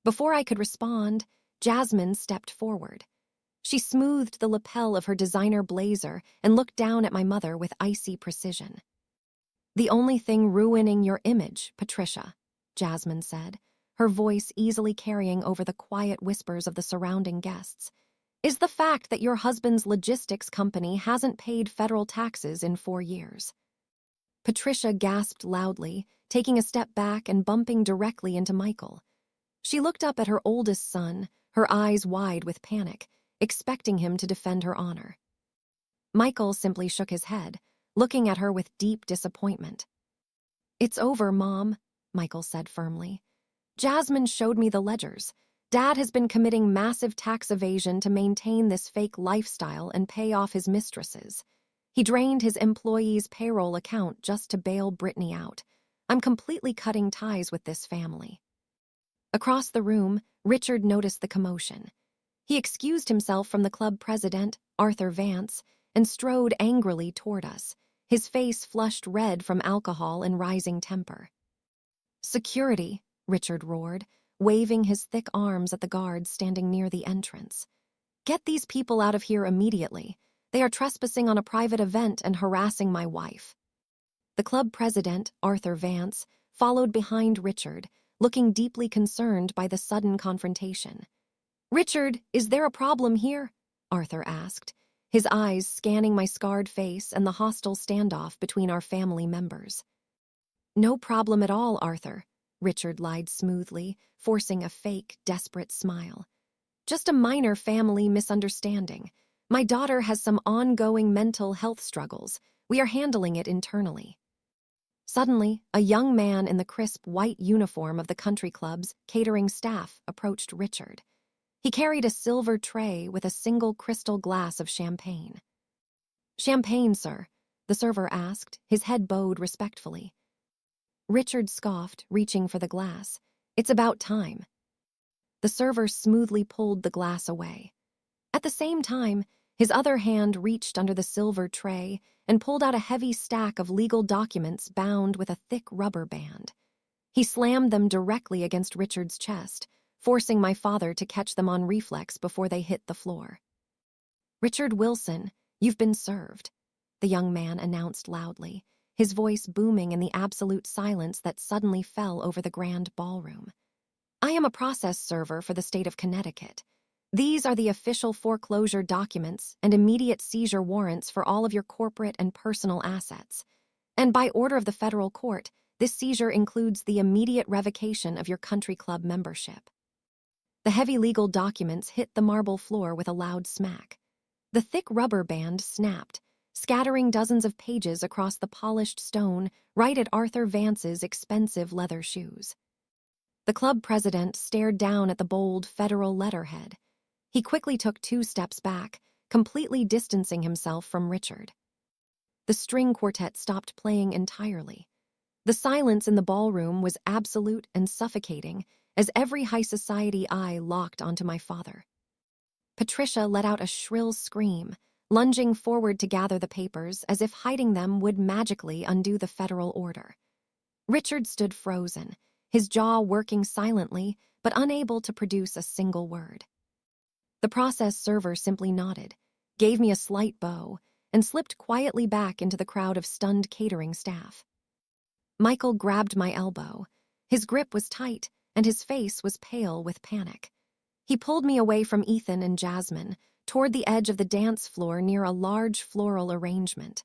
Before I could respond, Jasmine stepped forward. She smoothed the lapel of her designer blazer and looked down at my mother with icy precision. "The only thing ruining your image, Patricia," Jasmine said, her voice easily carrying over the quiet whispers of the surrounding guests, is the fact that your husband's logistics company hasn't paid federal taxes in 4 years." Patricia gasped loudly, taking a step back and bumping directly into Michael. She looked up at her oldest son, her eyes wide with panic, expecting him to defend her honor. Michael simply shook his head, looking at her with deep disappointment. "It's over, Mom," Michael said firmly. "Jasmine showed me the ledgers. Dad has been committing massive tax evasion to maintain this fake lifestyle and pay off his mistresses. He drained his employee's payroll account just to bail Brittany out. I'm completely cutting ties with this family." Across the room, Richard noticed the commotion. He excused himself from the club president, Arthur Vance, and strode angrily toward us, his face flushed red from alcohol and rising temper. "Security," Richard roared, waving his thick arms at the guards standing near the entrance. "Get these people out of here immediately. They are trespassing on a private event and harassing my wife." The club president, Arthur Vance, followed behind Richard, looking deeply concerned by the sudden confrontation. "Richard, is there a problem here?" Arthur asked, his eyes scanning my scarred face and the hostile standoff between our family members. "No problem at all, Arthur," Richard lied smoothly, forcing a fake, desperate smile. "Just a minor family misunderstanding. My daughter has some ongoing mental health struggles. We are handling it internally." Suddenly, a young man in the crisp white uniform of the country club's catering staff approached Richard. He carried a silver tray with a single crystal glass of champagne. "Champagne, sir," the server asked, his head bowed respectfully. Richard scoffed, reaching for the glass. "It's about time." The server smoothly pulled the glass away. At the same time, his other hand reached under the silver tray and pulled out a heavy stack of legal documents bound with a thick rubber band. He slammed them directly against Richard's chest, forcing my father to catch them on reflex before they hit the floor. "Richard Wilson, you've been served," the young man announced loudly, his voice booming in the absolute silence that suddenly fell over the grand ballroom. "I am a process server for the state of Connecticut. These are the official foreclosure documents and immediate seizure warrants for all of your corporate and personal assets. And by order of the federal court, this seizure includes the immediate revocation of your country club membership." The heavy legal documents hit the marble floor with a loud smack. The thick rubber band snapped, scattering dozens of pages across the polished stone right at Arthur Vance's expensive leather shoes. The club president stared down at the bold federal letterhead. He quickly took 2 steps back, completely distancing himself from Richard. The string quartet stopped playing entirely. The silence in the ballroom was absolute and suffocating as every high society eye locked onto my father. Patricia let out a shrill scream, lunging forward to gather the papers as if hiding them would magically undo the federal order. Richard stood frozen, his jaw working silently but unable to produce a single word. The process server simply nodded, gave me a slight bow, and slipped quietly back into the crowd of stunned catering staff. Michael grabbed my elbow. His grip was tight, and his face was pale with panic. He pulled me away from Ethan and Jasmine, toward the edge of the dance floor near a large floral arrangement.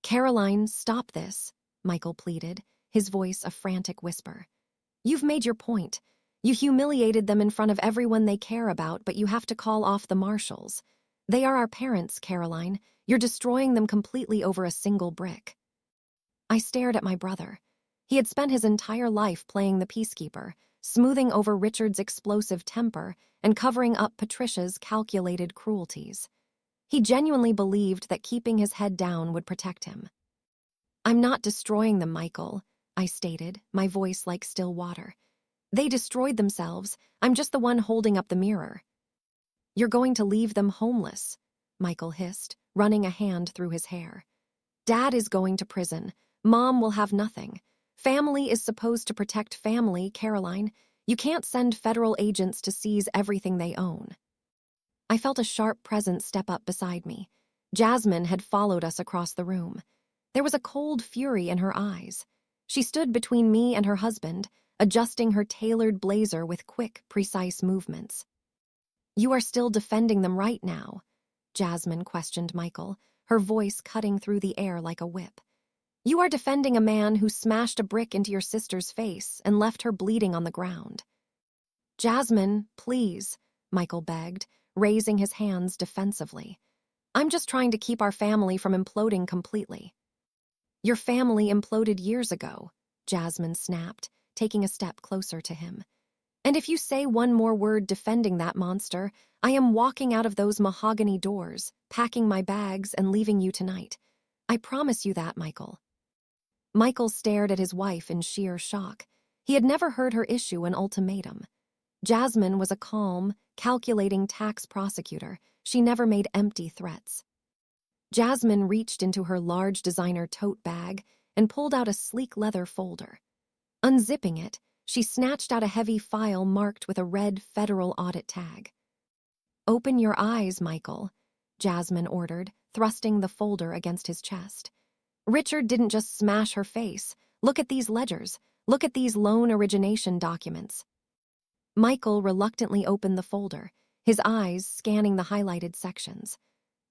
"Caroline, stop this," Michael pleaded, his voice a frantic whisper. "You've made your point. You humiliated them in front of everyone they care about, but you have to call off the marshals. They are our parents, Caroline. You're destroying them completely over a single brick." I stared at my brother. He had spent his entire life playing the peacekeeper, smoothing over Richard's explosive temper and covering up Patricia's calculated cruelties. He genuinely believed that keeping his head down would protect him. "I'm not destroying them, Michael," I stated, my voice like still water. "They destroyed themselves. I'm just the one holding up the mirror." "You're going to leave them homeless," Michael hissed, running a hand through his hair. "Dad is going to prison. Mom will have nothing. Family is supposed to protect family, Caroline. You can't send federal agents to seize everything they own." I felt a sharp presence step up beside me. Jasmine had followed us across the room. There was a cold fury in her eyes. She stood between me and her husband, adjusting her tailored blazer with quick, precise movements. You are still defending them right now, Jasmine questioned Michael, her voice cutting through the air like a whip. You are defending a man who smashed a brick into your sister's face and left her bleeding on the ground. Jasmine, please, Michael begged, raising his hands defensively. I'm just trying to keep our family from imploding completely. Your family imploded years ago, Jasmine snapped, taking a step closer to him. And if you say one more word defending that monster, I am walking out of those mahogany doors, packing my bags and leaving you tonight. I promise you that, Michael. Michael stared at his wife in sheer shock. He had never heard her issue an ultimatum. Jasmine was a calm, calculating tax prosecutor. She never made empty threats. Jasmine reached into her large designer tote bag and pulled out a sleek leather folder. Unzipping it, she snatched out a heavy file marked with a red federal audit tag. Open your eyes, Michael, Jasmine ordered, thrusting the folder against his chest. Richard didn't just smash her face. Look at these ledgers. Look at these loan origination documents. Michael reluctantly opened the folder, his eyes scanning the highlighted sections.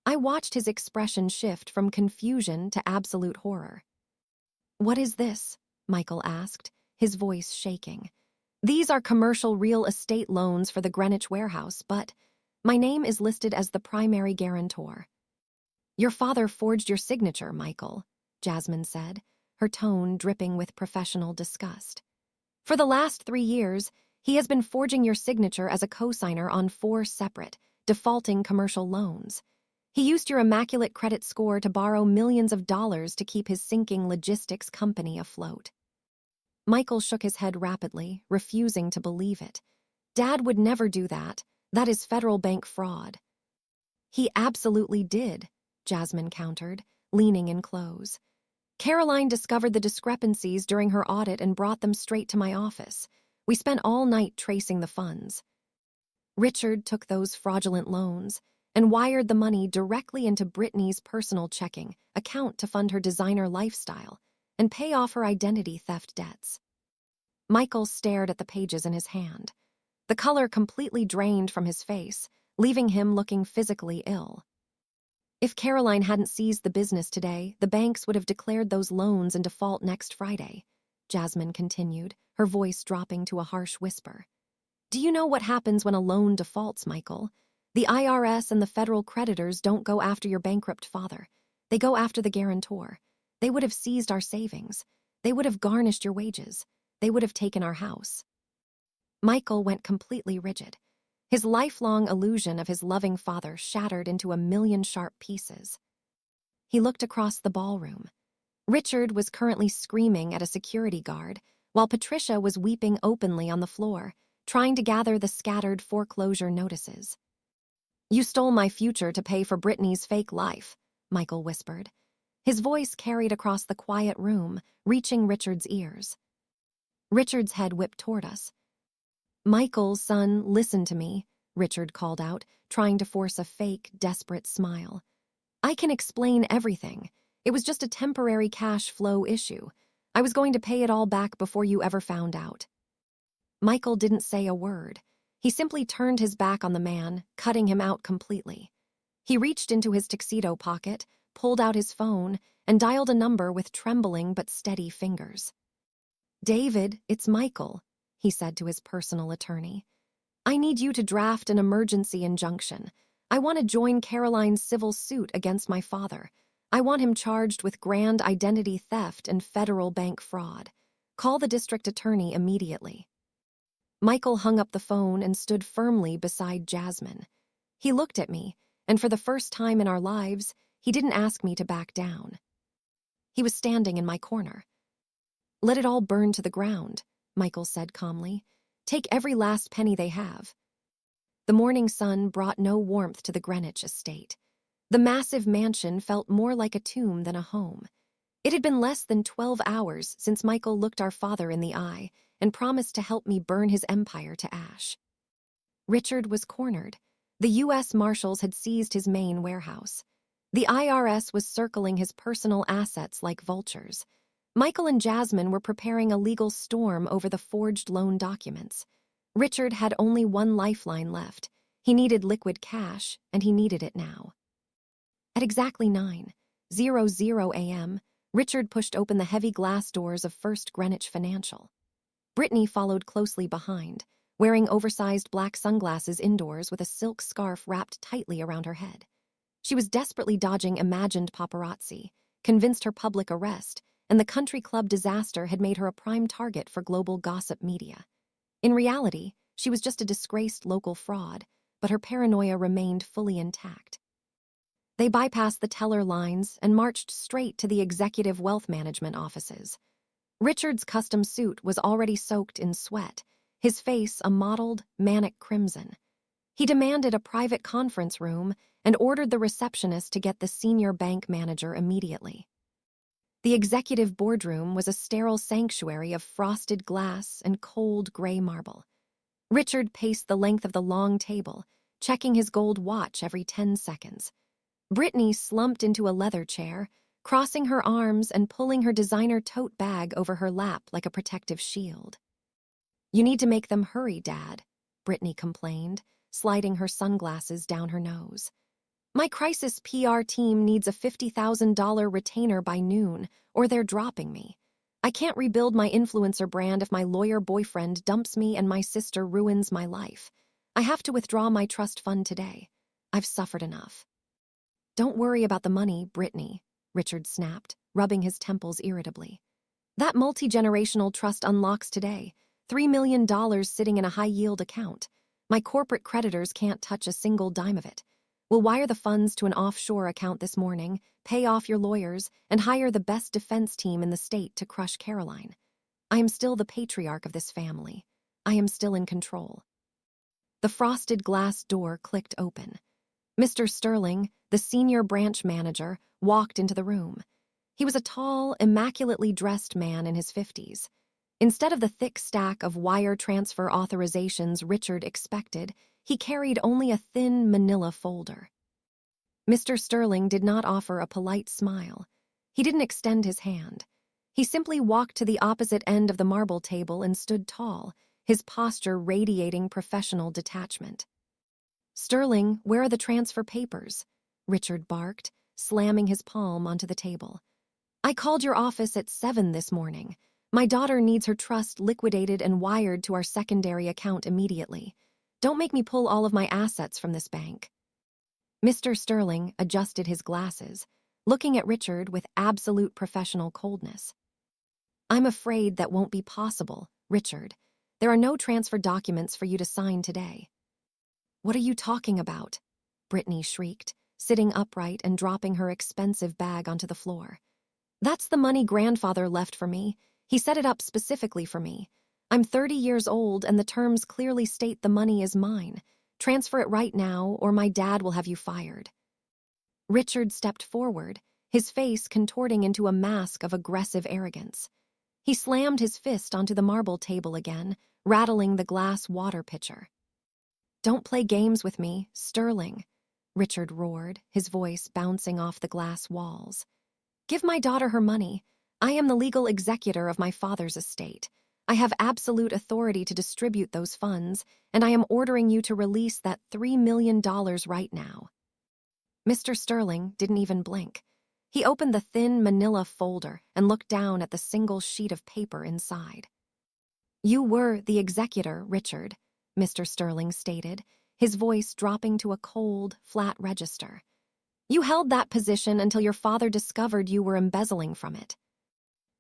I watched his expression shift from confusion to absolute horror. What is this? Michael asked, his voice shaking. These are commercial real estate loans for the Greenwich warehouse, but my name is listed as the primary guarantor. Your father forged your signature, Michael, Jasmine said, her tone dripping with professional disgust. For the last 3 years, he has been forging your signature as a cosigner on 4 separate, defaulting commercial loans. He used your immaculate credit score to borrow millions of dollars to keep his sinking logistics company afloat. Michael shook his head rapidly, refusing to believe it. Dad would never do that. That is federal bank fraud. He absolutely did, Jasmine countered, leaning in close. Caroline discovered the discrepancies during her audit and brought them straight to my office. We spent all night tracing the funds. Richard took those fraudulent loans and wired the money directly into Brittany's personal checking account to fund her designer lifestyle and pay off her identity theft debts. Michael stared at the pages in his hand. The color completely drained from his face, leaving him looking physically ill. If Caroline hadn't seized the business today, the banks would have declared those loans in default next Friday, Jasmine continued, her voice dropping to a harsh whisper. Do you know what happens when a loan defaults, Michael? The IRS and the federal creditors don't go after your bankrupt father. They go after the guarantor. They would have seized our savings. They would have garnished your wages. They would have taken our house. Michael went completely rigid. His lifelong illusion of his loving father shattered into a million sharp pieces. He looked across the ballroom. Richard was currently screaming at a security guard, while Patricia was weeping openly on the floor, trying to gather the scattered foreclosure notices. You stole my future to pay for Brittany's fake life, Michael whispered. His voice carried across the quiet room, reaching Richard's ears. Richard's head whipped toward us. Michael, son, listen to me, Richard called out, trying to force a fake, desperate smile. I can explain everything. It was just a temporary cash flow issue. I was going to pay it all back before you ever found out. Michael didn't say a word. He simply turned his back on the man, cutting him out completely. He reached into his tuxedo pocket, pulled out his phone, and dialed a number with trembling but steady fingers. David, it's Michael, he said to his personal attorney. I need you to draft an emergency injunction. I want to join Caroline's civil suit against my father. I want him charged with grand identity theft and federal bank fraud. Call the district attorney immediately. Michael hung up the phone and stood firmly beside Jasmine. He looked at me, and for the first time in our lives, he didn't ask me to back down. He was standing in my corner. Let it all burn to the ground, Michael said calmly. Take every last penny they have. The morning sun brought no warmth to the Greenwich estate. The massive mansion felt more like a tomb than a home. It had been less than 12 hours since Michael looked our father in the eye and promised to help me burn his empire to ash. Richard was cornered. The U.S. Marshals had seized his main warehouse. The IRS was circling his personal assets like vultures. Michael and Jasmine were preparing a legal storm over the forged loan documents. Richard had only one lifeline left, He needed liquid cash, and he needed it now. At exactly 9:00 a.m., Richard pushed open the heavy glass doors of First Greenwich Financial. Brittany followed closely behind, wearing oversized black sunglasses indoors with a silk scarf wrapped tightly around her head. She was desperately dodging imagined paparazzi, convinced her public arrest, and the country club disaster had made her a prime target for global gossip media. In reality, she was just a disgraced local fraud, but her paranoia remained fully intact. They bypassed the teller lines and marched straight to the executive wealth management offices. Richard's custom suit was already soaked in sweat, his face a mottled, manic crimson. He demanded a private conference room and ordered the receptionist to get the senior bank manager immediately. The executive boardroom was a sterile sanctuary of frosted glass and cold gray marble. Richard paced the length of the long table, checking his gold watch every 10 seconds. Brittany slumped into a leather chair, crossing her arms and pulling her designer tote bag over her lap like a protective shield. "You need to make them hurry, Dad," Brittany complained, sliding her sunglasses down her nose. "My crisis PR team needs a $50,000 retainer by noon, or they're dropping me. I can't rebuild my influencer brand if my lawyer boyfriend dumps me and my sister ruins my life. I have to withdraw my trust fund today. I've suffered enough." "Don't worry about the money, Brittany," Richard snapped, rubbing his temples irritably. "That multi-generational trust unlocks today, $3 million sitting in a high-yield account. My corporate creditors can't touch a single dime of it. We'll wire the funds to an offshore account this morning, pay off your lawyers, and hire the best defense team in the state to crush Caroline. I am still the patriarch of this family. I am still in control." The frosted glass door clicked open. Mr. Sterling, the senior branch manager, walked into the room. He was a tall, immaculately dressed man in his 50s. Instead of the thick stack of wire transfer authorizations Richard expected, he carried only a thin manila folder. Mr. Sterling did not offer a polite smile. He didn't extend his hand. He simply walked to the opposite end of the marble table and stood tall, his posture radiating professional detachment. "Sterling, where are the transfer papers?" Richard barked, slamming his palm onto the table. "I called your office at 7 this morning. My daughter needs her trust liquidated and wired to our secondary account immediately. Don't make me pull all of my assets from this bank." Mr. Sterling adjusted his glasses, looking at Richard with absolute professional coldness. "I'm afraid that won't be possible, Richard. There are no transfer documents for you to sign today." "What are you talking about?" Brittany shrieked, sitting upright and dropping her expensive bag onto the floor. "That's the money grandfather left for me. He set it up specifically for me. I'm 30 years old and the terms clearly state the money is mine. Transfer it right now or my dad will have you fired." Richard stepped forward, his face contorting into a mask of aggressive arrogance. He slammed his fist onto the marble table again, rattling the glass water pitcher. "Don't play games with me, Sterling," Richard roared, his voice bouncing off the glass walls. "Give my daughter her money. I am the legal executor of my father's estate. I have absolute authority to distribute those funds, and I am ordering you to release that $3 million right now." Mr. Sterling didn't even blink. He opened the thin manila folder and looked down at the single sheet of paper inside. "You were the executor, Richard," Mr. Sterling stated, his voice dropping to a cold, flat register. "You held that position until your father discovered you were embezzling from it."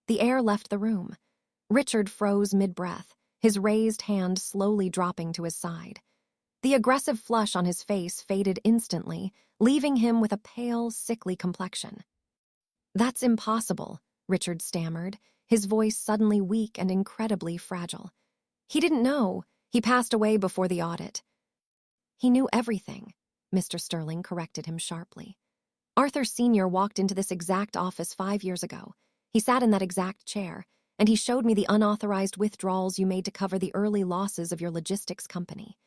The air left the room. Richard froze mid-breath, his raised hand slowly dropping to his side. The aggressive flush on his face faded instantly, leaving him with a pale, sickly complexion. "That's impossible," Richard stammered, his voice suddenly weak and incredibly fragile. "He didn't know. He passed away before the audit." "He knew everything," Mr. Sterling corrected him sharply. "Arthur Sr. walked into this exact office 5 years ago. He sat in that exact chair, and he showed me the unauthorized withdrawals you made to cover the early losses of your logistics company.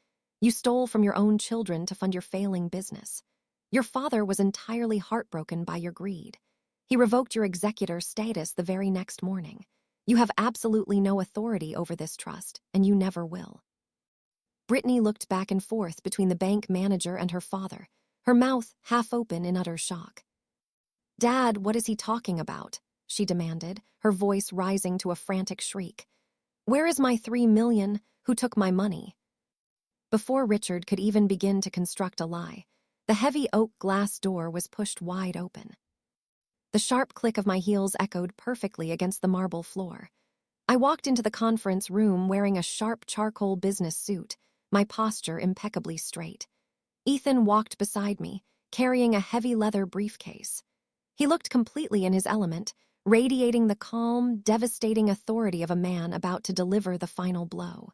You stole from your own children to fund your failing business. Your father was entirely heartbroken by your greed. He revoked your executor status the very next morning. You have absolutely no authority over this trust, and you never will." Brittany looked back and forth between the bank manager and her father, her mouth half open in utter shock. "Dad, what is he talking about?" she demanded, her voice rising to a frantic shriek. "Where is my $3 million? Who took my money?" Before Richard could even begin to construct a lie, the heavy oak glass door was pushed wide open. The sharp click of my heels echoed perfectly against the marble floor. I walked into the conference room wearing a sharp charcoal business suit, my posture impeccably straight. Ethan walked beside me, carrying a heavy leather briefcase. He looked completely in his element, radiating the calm, devastating authority of a man about to deliver the final blow.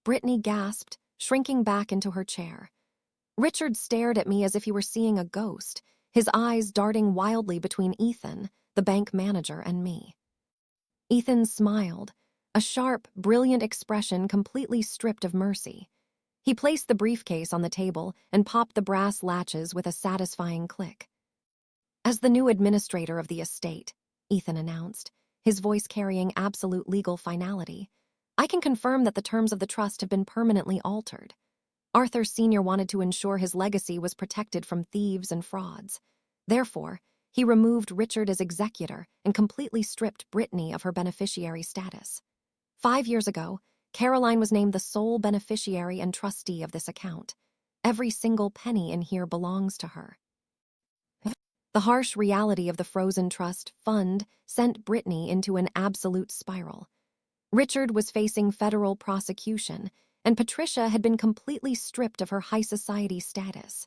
Brittany gasped, shrinking back into her chair. Richard stared at me as if he were seeing a ghost, his eyes darting wildly between Ethan, the bank manager, and me. Ethan smiled, a sharp, brilliant expression completely stripped of mercy. He placed the briefcase on the table and popped the brass latches with a satisfying click. "As the new administrator of the estate," Ethan announced, his voice carrying absolute legal finality, "I can confirm that the terms of the trust have been permanently altered. Arthur Sr. wanted to ensure his legacy was protected from thieves and frauds. Therefore, he removed Richard as executor and completely stripped Brittany of her beneficiary status. 5 years ago, Caroline was named the sole beneficiary and trustee of this account. Every single penny in here belongs to her." The harsh reality of the frozen trust fund sent Brittany into an absolute spiral. Richard was facing federal prosecution, and Patricia had been completely stripped of her high society status.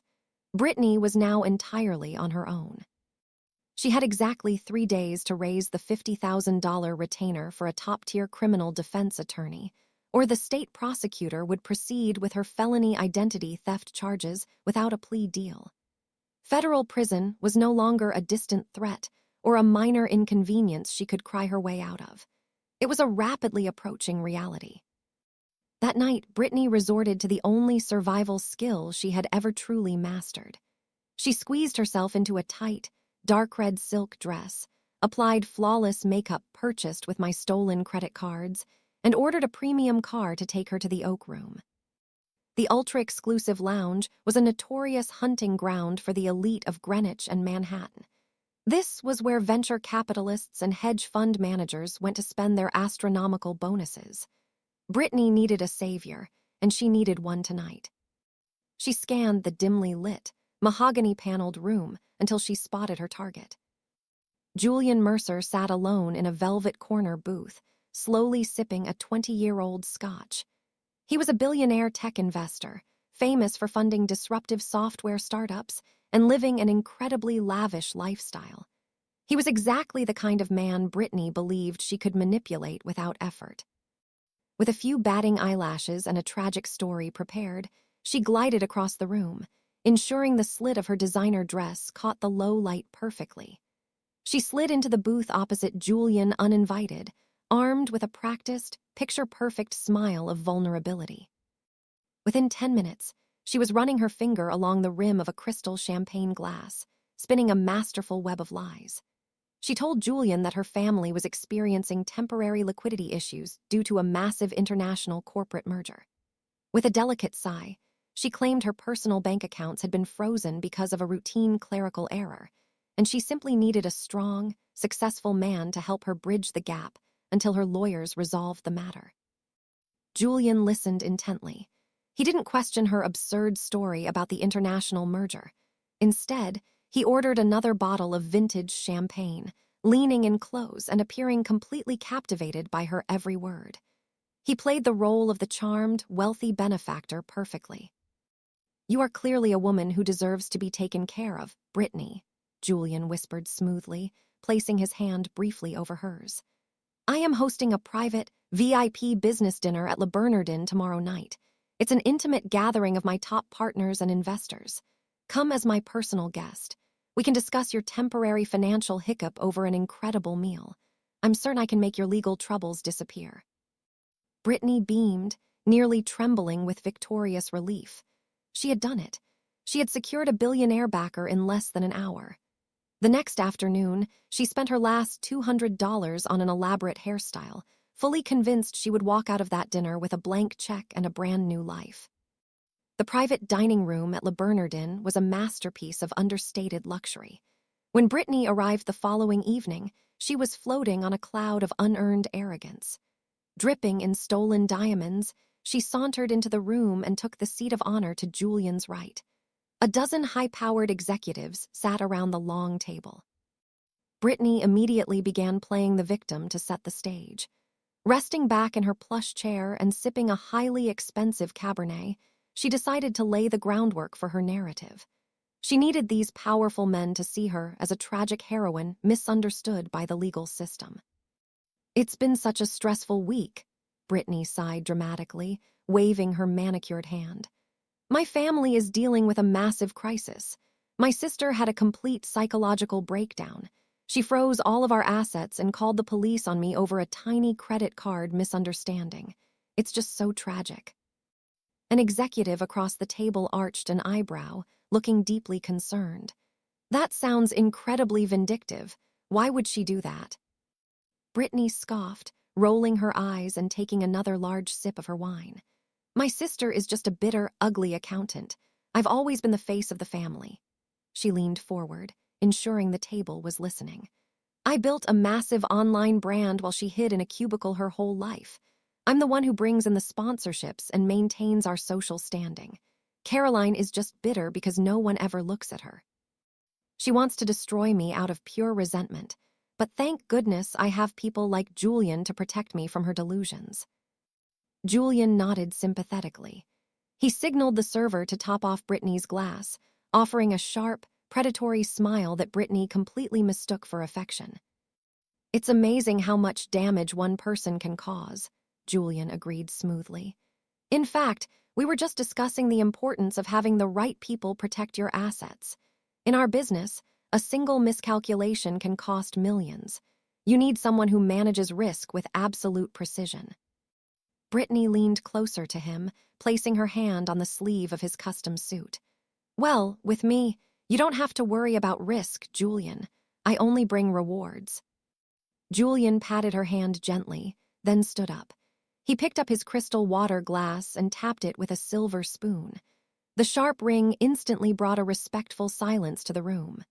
Brittany was now entirely on her own. She had exactly 3 days to raise the $50,000 retainer for a top-tier criminal defense attorney, or the state prosecutor would proceed with her felony identity theft charges without a plea deal. Federal prison was no longer a distant threat or a minor inconvenience she could cry her way out of. It was a rapidly approaching reality. That night, Brittany resorted to the only survival skill she had ever truly mastered. She squeezed herself into a tight, dark red silk dress, applied flawless makeup purchased with my stolen credit cards, and ordered a premium car to take her to the Oak Room. The ultra-exclusive lounge was a notorious hunting ground for the elite of Greenwich and Manhattan. This was where venture capitalists and hedge fund managers went to spend their astronomical bonuses. Brittany needed a savior, and she needed one tonight. She scanned the dimly lit, mahogany-paneled room until she spotted her target. Julian Mercer sat alone in a velvet corner booth, slowly sipping a 20-year-old scotch. He was a billionaire tech investor, famous for funding disruptive software startups and living an incredibly lavish lifestyle. He was exactly the kind of man Brittany believed she could manipulate without effort. With a few batting eyelashes and a tragic story prepared, she glided across the room, ensuring the slit of her designer dress caught the low light perfectly. She slid into the booth opposite Julian uninvited, armed with a practiced, picture-perfect smile of vulnerability. Within 10 minutes, she was running her finger along the rim of a crystal champagne glass, spinning a masterful web of lies. She told Julian that her family was experiencing temporary liquidity issues due to a massive international corporate merger. With a delicate sigh, she claimed her personal bank accounts had been frozen because of a routine clerical error, and she simply needed a strong, successful man to help her bridge the gap until her lawyers resolved the matter. Julian listened intently. He didn't question her absurd story about the international merger. Instead, he ordered another bottle of vintage champagne, leaning in close and appearing completely captivated by her every word. He played the role of the charmed, wealthy benefactor perfectly. "You are clearly a woman who deserves to be taken care of, Brittany," Julian whispered smoothly, placing his hand briefly over hers. "I am hosting a private, VIP business dinner at Le Bernardin tomorrow night. It's an intimate gathering of my top partners and investors. Come as my personal guest. We can discuss your temporary financial hiccup over an incredible meal. I'm certain I can make your legal troubles disappear." Brittany beamed, nearly trembling with victorious relief. She had done it. She had secured a billionaire backer in less than an hour. The next afternoon, she spent her last $200 on an elaborate hairstyle, fully convinced she would walk out of that dinner with a blank check and a brand new life. The private dining room at Le Bernardin was a masterpiece of understated luxury. When Brittany arrived the following evening, she was floating on a cloud of unearned arrogance. Dripping in stolen diamonds, she sauntered into the room and took the seat of honor to Julian's right. A dozen high-powered executives sat around the long table. Brittany immediately began playing the victim to set the stage. Resting back in her plush chair and sipping a highly expensive Cabernet, she decided to lay the groundwork for her narrative. She needed these powerful men to see her as a tragic heroine misunderstood by the legal system. "It's been such a stressful week," Brittany sighed dramatically, waving her manicured hand. "My family is dealing with a massive crisis. My sister had a complete psychological breakdown. She froze all of our assets and called the police on me over a tiny credit card misunderstanding. It's just so tragic." An executive across the table arched an eyebrow, looking deeply concerned. "That sounds incredibly vindictive. Why would she do that?" Brittany scoffed, rolling her eyes and taking another large sip of her wine. "My sister is just a bitter, ugly accountant. I've always been the face of the family." She leaned forward, ensuring the table was listening. "I built a massive online brand while she hid in a cubicle her whole life. I'm the one who brings in the sponsorships and maintains our social standing. Caroline is just bitter because no one ever looks at her. She wants to destroy me out of pure resentment, but thank goodness I have people like Julian to protect me from her delusions." Julian nodded sympathetically. He signaled the server to top off Brittany's glass, offering a sharp, predatory smile that Brittany completely mistook for affection. "It's amazing how much damage one person can cause," Julian agreed smoothly. "In fact, we were just discussing the importance of having the right people protect your assets. In our business, a single miscalculation can cost millions. You need someone who manages risk with absolute precision." Brittany leaned closer to him, placing her hand on the sleeve of his custom suit. "Well, with me, you don't have to worry about risk, Julian. I only bring rewards." Julian patted her hand gently, then stood up. He picked up his crystal water glass and tapped it with a silver spoon. The sharp ring instantly brought a respectful silence to the room.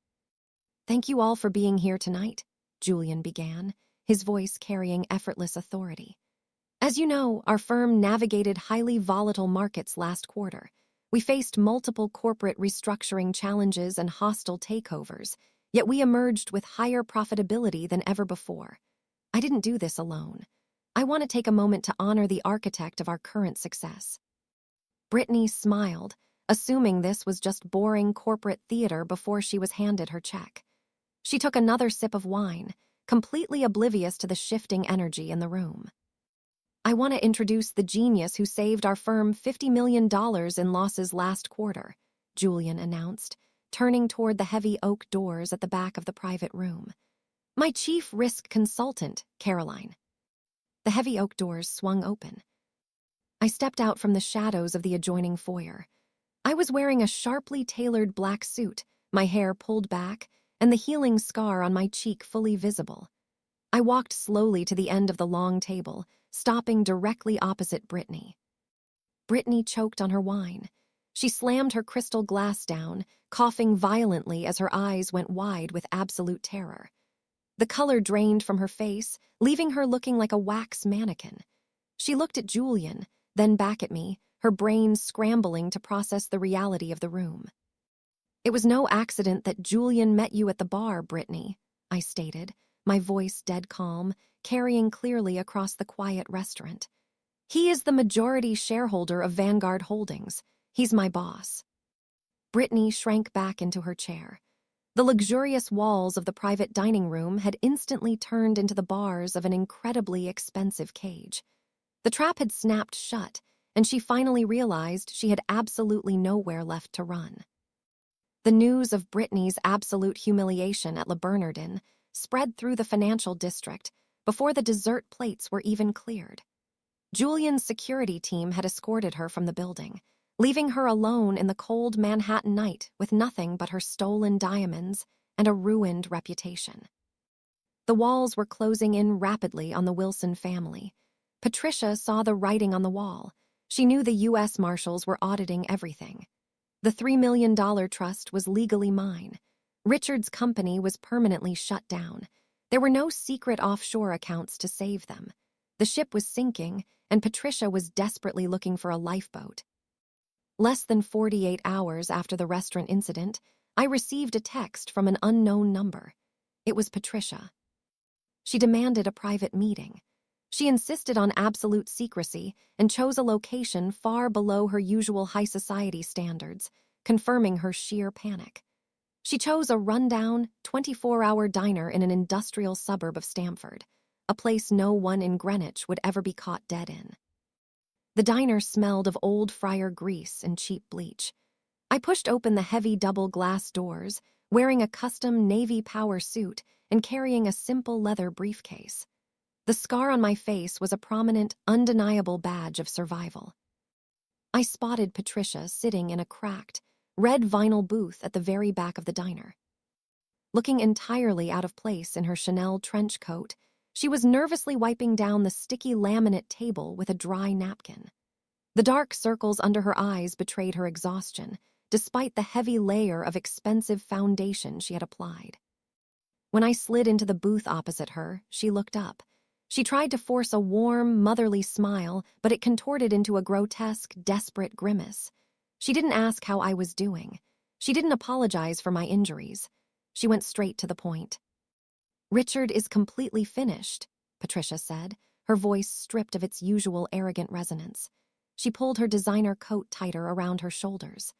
"Thank you all for being here tonight," Julian began, his voice carrying effortless authority. "As you know, our firm navigated highly volatile markets last quarter. We faced multiple corporate restructuring challenges and hostile takeovers, yet we emerged with higher profitability than ever before. I didn't do this alone. I want to take a moment to honor the architect of our current success." Brittany smiled, assuming this was just boring corporate theater before she was handed her check. She took another sip of wine, completely oblivious to the shifting energy in the room. "I want to introduce the genius who saved our firm $50 million in losses last quarter," Julian announced, turning toward the heavy oak doors at the back of the private room. "My chief risk consultant, Caroline." The heavy oak doors swung open. I stepped out from the shadows of the adjoining foyer. I was wearing a sharply tailored black suit, my hair pulled back, and the healing scar on my cheek fully visible. I walked slowly to the end of the long table, stopping directly opposite Brittany. Brittany choked on her wine. She slammed her crystal glass down, coughing violently as her eyes went wide with absolute terror. The color drained from her face, leaving her looking like a wax mannequin. She looked at Julian, then back at me, her brain scrambling to process the reality of the room. "It was no accident that Julian met you at the bar, Brittany," I stated, my voice dead calm, carrying clearly across the quiet restaurant. "He is the majority shareholder of Vanguard Holdings. He's my boss." Brittany shrank back into her chair. The luxurious walls of the private dining room had instantly turned into the bars of an incredibly expensive cage. The trap had snapped shut, and she finally realized she had absolutely nowhere left to run. The news of Brittany's absolute humiliation at Le Bernardin spread through the financial district before the dessert plates were even cleared. Julian's security team had escorted her from the building, leaving her alone in the cold Manhattan night with nothing but her stolen diamonds and a ruined reputation. The walls were closing in rapidly on the Wilson family. Patricia saw the writing on the wall. She knew the U.S. Marshals were auditing everything. The $3 million trust was legally mine. Richard's company was permanently shut down. There were no secret offshore accounts to save them. The ship was sinking, and Patricia was desperately looking for a lifeboat. Less than 48 hours after the restaurant incident, I received a text from an unknown number. It was Patricia. She demanded a private meeting. She insisted on absolute secrecy and chose a location far below her usual high society standards, confirming her sheer panic. She chose a rundown, 24-hour diner in an industrial suburb of Stamford, a place no one in Greenwich would ever be caught dead in. The diner smelled of old fryer grease and cheap bleach. I pushed open the heavy double glass doors, wearing a custom navy power suit and carrying a simple leather briefcase. The scar on my face was a prominent, undeniable badge of survival. I spotted Patricia sitting in a cracked, red vinyl booth at the very back of the diner. Looking entirely out of place in her Chanel trench coat, she was nervously wiping down the sticky laminate table with a dry napkin. The dark circles under her eyes betrayed her exhaustion, despite the heavy layer of expensive foundation she had applied. When I slid into the booth opposite her, she looked up. She tried to force a warm, motherly smile, but it contorted into a grotesque, desperate grimace. She didn't ask how I was doing. She didn't apologize for my injuries. She went straight to the point. "Richard is completely finished," Patricia said, her voice stripped of its usual arrogant resonance. She pulled her designer coat tighter around her shoulders.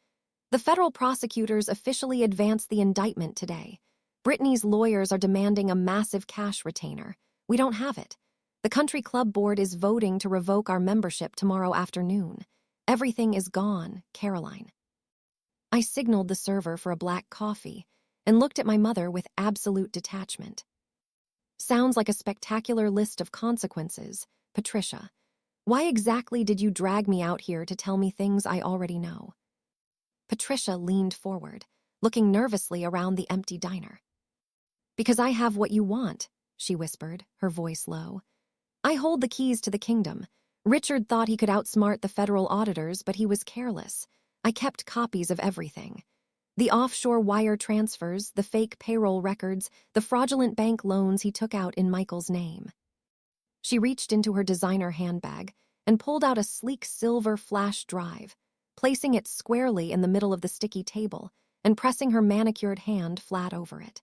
"The federal prosecutors officially advanced the indictment today. Brittany's lawyers are demanding a massive cash retainer. We don't have it. The country club board is voting to revoke our membership tomorrow afternoon. Everything is gone, Caroline." I signaled the server for a black coffee and looked at my mother with absolute detachment. "Sounds like a spectacular list of consequences, Patricia. Why exactly did you drag me out here to tell me things I already know?" Patricia leaned forward, looking nervously around the empty diner. "Because I have what you want," she whispered, her voice low. "I hold the keys to the kingdom. Richard thought he could outsmart the federal auditors, but he was careless. I kept copies of everything. The offshore wire transfers, the fake payroll records, the fraudulent bank loans he took out in Michael's name." She reached into her designer handbag and pulled out a sleek silver flash drive, placing it squarely in the middle of the sticky table and pressing her manicured hand flat over it.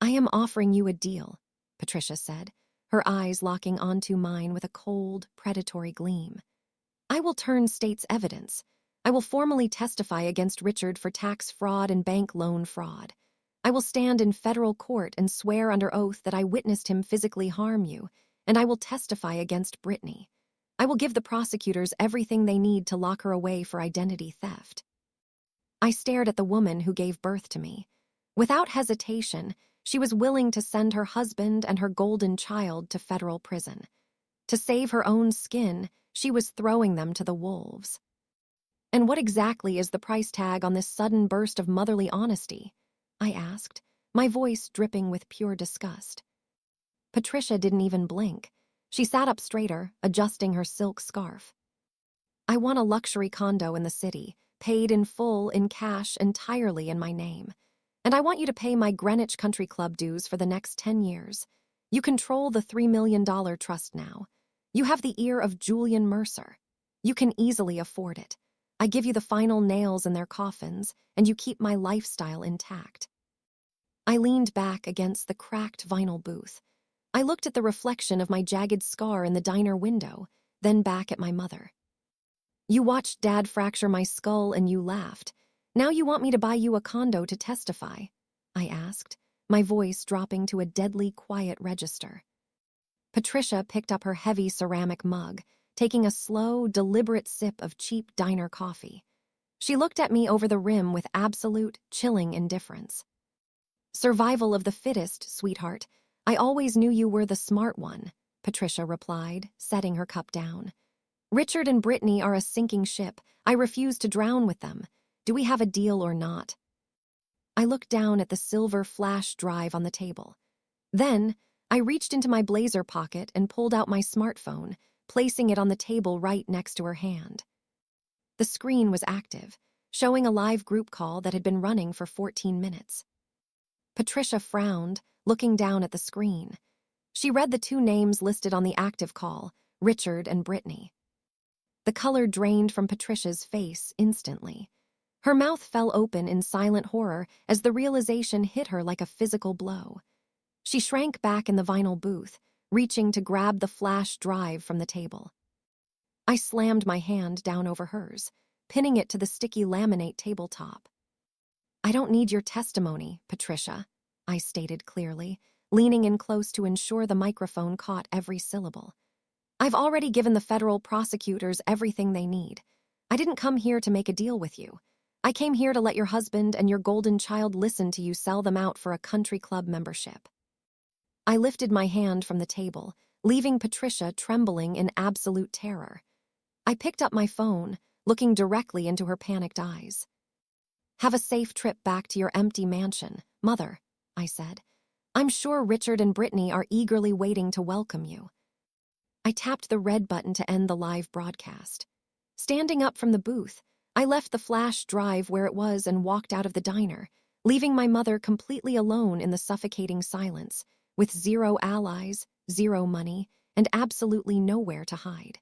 "I am offering you a deal," Patricia said, her eyes locking onto mine with a cold, predatory gleam. "I will turn state's evidence. I will formally testify against Richard for tax fraud and bank loan fraud. I will stand in federal court and swear under oath that I witnessed him physically harm you, and I will testify against Brittany. I will give the prosecutors everything they need to lock her away for identity theft." I stared at the woman who gave birth to me. Without hesitation, she was willing to send her husband and her golden child to federal prison. To save her own skin, she was throwing them to the wolves. "And what exactly is the price tag on this sudden burst of motherly honesty?" I asked, my voice dripping with pure disgust. Patricia didn't even blink. She sat up straighter, adjusting her silk scarf. "I want a luxury condo in the city, paid in full, in cash, entirely in my name. And I want you to pay my Greenwich Country Club dues for the next 10 years. You control the $3 million trust now. You have the ear of Julian Mercer. You can easily afford it. I give you the final nails in their coffins, and you keep my lifestyle intact." I leaned back against the cracked vinyl booth. I looked at the reflection of my jagged scar in the diner window, then back at my mother. "You watched Dad fracture my skull and you laughed. Now you want me to buy you a condo to testify?" I asked, my voice dropping to a deadly quiet register. Patricia picked up her heavy ceramic mug, taking a slow, deliberate sip of cheap diner coffee. She looked at me over the rim with absolute, chilling indifference. "Survival of the fittest, sweetheart. I always knew you were the smart one," Patricia replied, setting her cup down. "Richard and Brittany are a sinking ship. I refuse to drown with them. Do we have a deal or not?" I looked down at the silver flash drive on the table. Then, I reached into my blazer pocket and pulled out my smartphone, placing it on the table right next to her hand. The screen was active, showing a live group call that had been running for 14 minutes. Patricia frowned, looking down at the screen. She read the two names listed on the active call, Richard and Brittany. The color drained from Patricia's face instantly. Her mouth fell open in silent horror as the realization hit her like a physical blow. She shrank back in the vinyl booth, reaching to grab the flash drive from the table. I slammed my hand down over hers, pinning it to the sticky laminate tabletop. "I don't need your testimony, Patricia," I stated clearly, leaning in close to ensure the microphone caught every syllable. "I've already given the federal prosecutors everything they need. I didn't come here to make a deal with you. I came here to let your husband and your golden child listen to you sell them out for a country club membership." I lifted my hand from the table, leaving Patricia trembling in absolute terror. I picked up my phone, looking directly into her panicked eyes. "Have a safe trip back to your empty mansion, Mother," I said. "I'm sure Richard and Brittany are eagerly waiting to welcome you." I tapped the red button to end the live broadcast. Standing up from the booth, I left the flash drive where it was and walked out of the diner, leaving my mother completely alone in the suffocating silence, with zero allies, zero money, and absolutely nowhere to hide.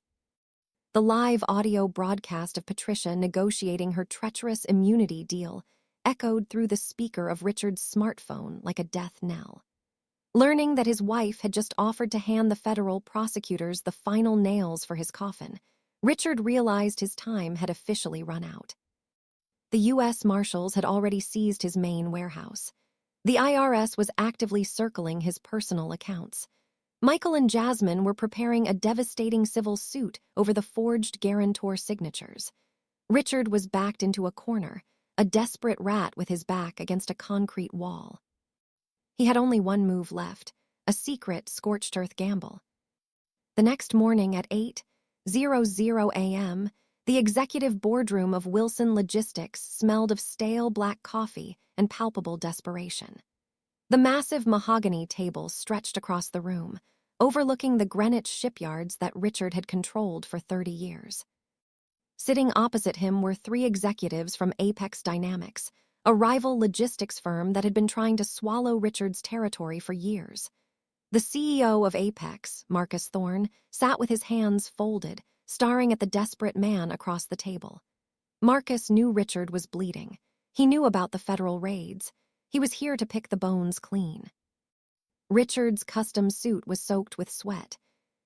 The live audio broadcast of Patricia negotiating her treacherous immunity deal echoed through the speaker of Richard's smartphone like a death knell. Learning that his wife had just offered to hand the federal prosecutors the final nails for his coffin, Richard realized his time had officially run out. The U.S. Marshals had already seized his main warehouse. The IRS was actively circling his personal accounts. Michael and Jasmine were preparing a devastating civil suit over the forged guarantor signatures. Richard was backed into a corner, a desperate rat with his back against a concrete wall. He had only one move left, a secret scorched earth gamble. The next morning at 8:00 a.m., the executive boardroom of Wilson Logistics smelled of stale black coffee and palpable desperation. The massive mahogany table stretched across the room, overlooking the Greenwich shipyards that Richard had controlled for 30 years. Sitting opposite him were three executives from Apex Dynamics, a rival logistics firm that had been trying to swallow Richard's territory for years. The CEO of Apex, Marcus Thorne, sat with his hands folded, staring at the desperate man across the table. Marcus knew Richard was bleeding. He knew about the federal raids. He was here to pick the bones clean. Richard's custom suit was soaked with sweat.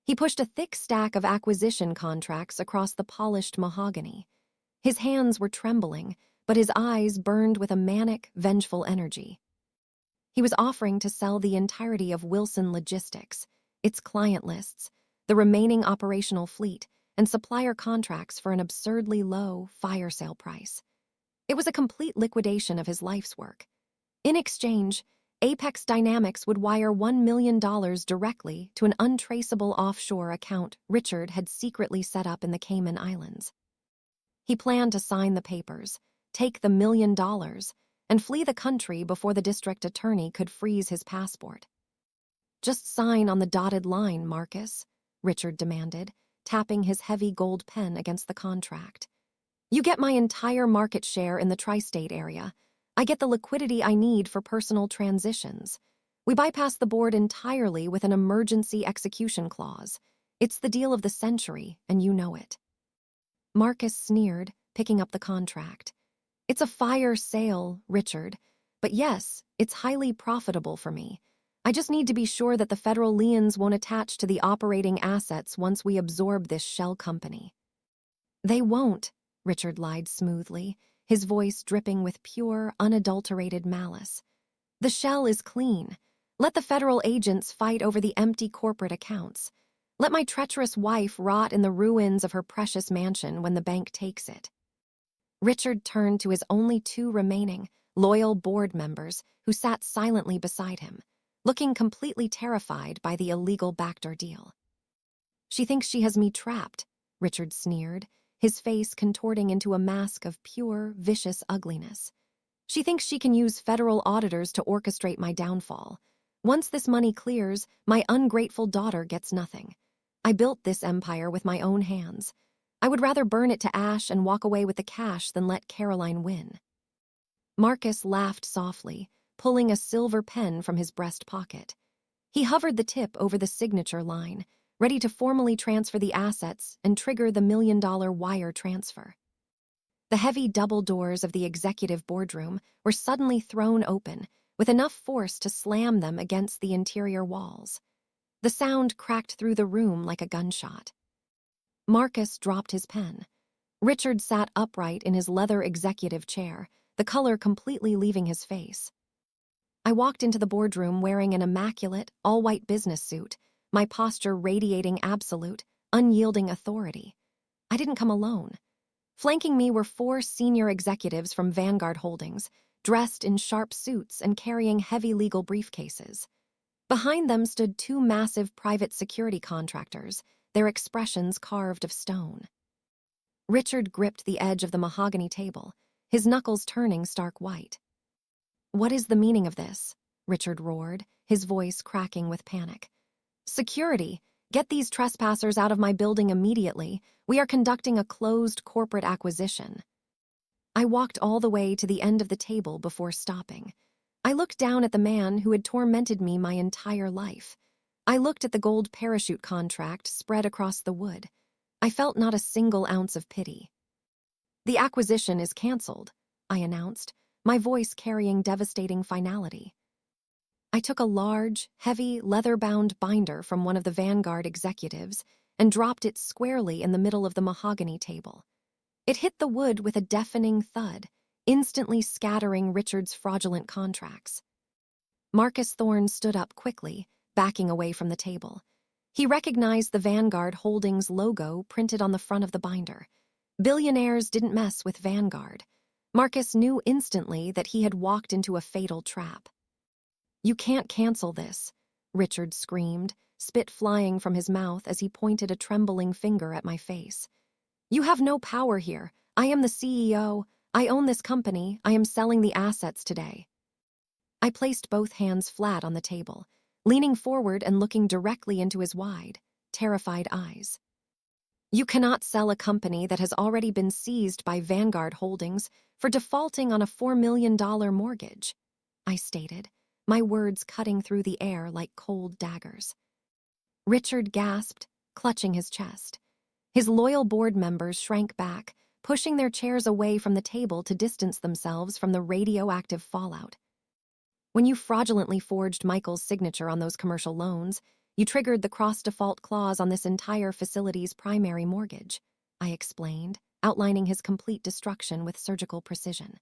He pushed a thick stack of acquisition contracts across the polished mahogany. His hands were trembling, but his eyes burned with a manic, vengeful energy. He was offering to sell the entirety of Wilson Logistics, its client lists, the remaining operational fleet, and supplier contracts for an absurdly low fire sale price. It was a complete liquidation of his life's work. In exchange, Apex Dynamics would wire $1 million directly to an untraceable offshore account Richard had secretly set up in the Cayman Islands. He planned to sign the papers, take the $1 million, and flee the country before the district attorney could freeze his passport. "Just sign on the dotted line, Marcus," Richard demanded, tapping his heavy gold pen against the contract. "You get my entire market share in the tri-state area. I get the liquidity I need for personal transitions. We bypass the board entirely with an emergency execution clause. It's the deal of the century, and you know it." Marcus sneered, picking up the contract. "It's a fire sale, Richard. But yes, it's highly profitable for me. I just need to be sure that the federal liens won't attach to the operating assets once we absorb this shell company." "They won't," Richard lied smoothly, his voice dripping with pure, unadulterated malice. "The shell is clean. Let the federal agents fight over the empty corporate accounts. Let my treacherous wife rot in the ruins of her precious mansion when the bank takes it." Richard turned to his only two remaining, loyal board members who sat silently beside him, looking completely terrified by the illegal backdoor deal. "She thinks she has me trapped," Richard sneered, his face contorting into a mask of pure, vicious ugliness. "She thinks she can use federal auditors to orchestrate my downfall. Once this money clears, my ungrateful daughter gets nothing. I built this empire with my own hands. I would rather burn it to ash and walk away with the cash than let Caroline win." Marcus laughed softly, pulling a silver pen from his breast pocket. He hovered the tip over the signature line, ready to formally transfer the assets and trigger the $1 million wire transfer. The heavy double doors of the executive boardroom were suddenly thrown open, with enough force to slam them against the interior walls. The sound cracked through the room like a gunshot. Marcus dropped his pen. Richard sat upright in his leather executive chair, the color completely leaving his face. I walked into the boardroom wearing an immaculate, all-white business suit, my posture radiating absolute, unyielding authority. I didn't come alone. Flanking me were 4 senior executives from Vanguard Holdings, dressed in sharp suits and carrying heavy legal briefcases. Behind them stood 2 massive private security contractors, their expressions carved of stone. Richard gripped the edge of the mahogany table, his knuckles turning stark white. "What is the meaning of this?" Richard roared, his voice cracking with panic. "Security! Get these trespassers out of my building immediately. We are conducting a closed corporate acquisition." I walked all the way to the end of the table before stopping. I looked down at the man who had tormented me my entire life. I looked at the gold parachute contract spread across the wood. I felt not a single ounce of pity. "The acquisition is canceled," I announced, my voice carrying devastating finality. I took a large, heavy, leather-bound binder from one of the Vanguard executives and dropped it squarely in the middle of the mahogany table. It hit the wood with a deafening thud, instantly scattering Richard's fraudulent contracts. Marcus Thorne stood up quickly, backing away from the table. He recognized the Vanguard Holdings logo printed on the front of the binder. Billionaires didn't mess with Vanguard. Marcus knew instantly that he had walked into a fatal trap. "You can't cancel this," Richard screamed, spit flying from his mouth as he pointed a trembling finger at my face. "You have no power here. I am the CEO. I own this company. I am selling the assets today." I placed both hands flat on the table, leaning forward and looking directly into his wide, terrified eyes. "You cannot sell a company that has already been seized by Vanguard Holdings for defaulting on a $4 million mortgage," I stated, my words cutting through the air like cold daggers. Richard gasped, clutching his chest. His loyal board members shrank back, pushing their chairs away from the table to distance themselves from the radioactive fallout. "When you fraudulently forged Michael's signature on those commercial loans, you triggered the cross-default clause on this entire facility's primary mortgage," I explained, outlining his complete destruction with surgical precision.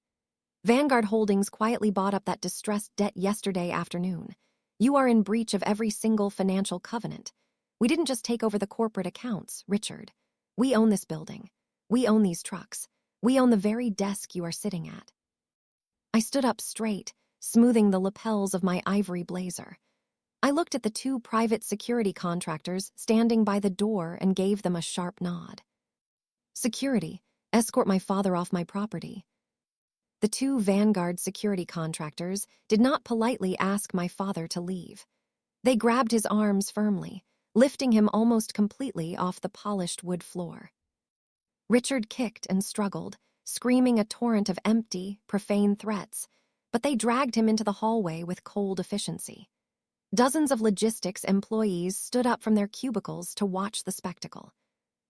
"Vanguard Holdings quietly bought up that distressed debt yesterday afternoon. You are in breach of every single financial covenant. We didn't just take over the corporate accounts, Richard. We own this building. We own these trucks. We own the very desk you are sitting at." I stood up straight, smoothing the lapels of my ivory blazer. I looked at the 2 private security contractors standing by the door and gave them a sharp nod. "Security, escort my father off my property." The 2 Vanguard security contractors did not politely ask my father to leave. They grabbed his arms firmly, lifting him almost completely off the polished wood floor. Richard kicked and struggled, screaming a torrent of empty, profane threats, but they dragged him into the hallway with cold efficiency. Dozens of logistics employees stood up from their cubicles to watch the spectacle.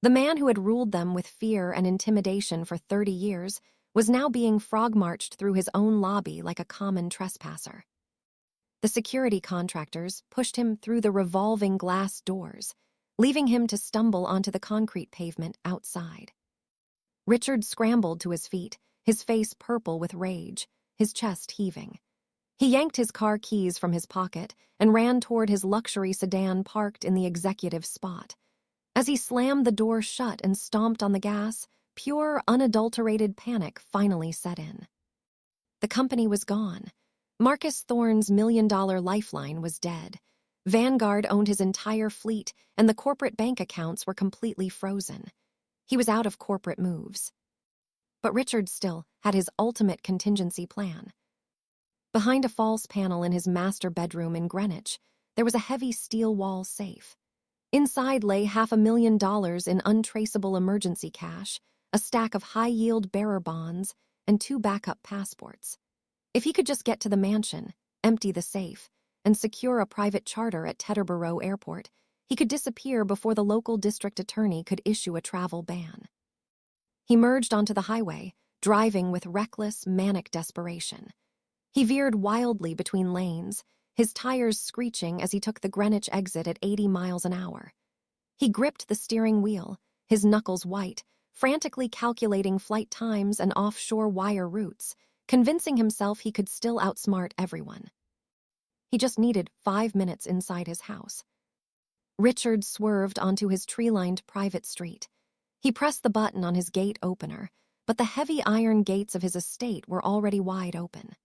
The man who had ruled them with fear and intimidation for 30 years was now being frog-marched through his own lobby like a common trespasser. The security contractors pushed him through the revolving glass doors, leaving him to stumble onto the concrete pavement outside. Richard scrambled to his feet, his face purple with rage, his chest heaving. He yanked his car keys from his pocket and ran toward his luxury sedan parked in the executive spot. As he slammed the door shut and stomped on the gas, pure, unadulterated panic finally set in. The company was gone. Marcus Thorne's $1 million lifeline was dead. Vanguard owned his entire fleet, and the corporate bank accounts were completely frozen. He was out of corporate moves. But Richard still had his ultimate contingency plan. Behind a false panel in his master bedroom in Greenwich, there was a heavy steel wall safe. Inside lay $500,000 in untraceable emergency cash, a stack of high-yield bearer bonds, and 2 backup passports. If he could just get to the mansion, empty the safe, and secure a private charter at Teterboro Airport, he could disappear before the local district attorney could issue a travel ban. He merged onto the highway, driving with reckless, manic desperation. He veered wildly between lanes, his tires screeching as he took the Greenwich exit at 80 miles an hour. He gripped the steering wheel, his knuckles white, frantically calculating flight times and offshore wire routes, convincing himself he could still outsmart everyone. He just needed 5 minutes inside his house. Richard swerved onto his tree-lined private street. He pressed the button on his gate opener, but the heavy iron gates of his estate were already wide open.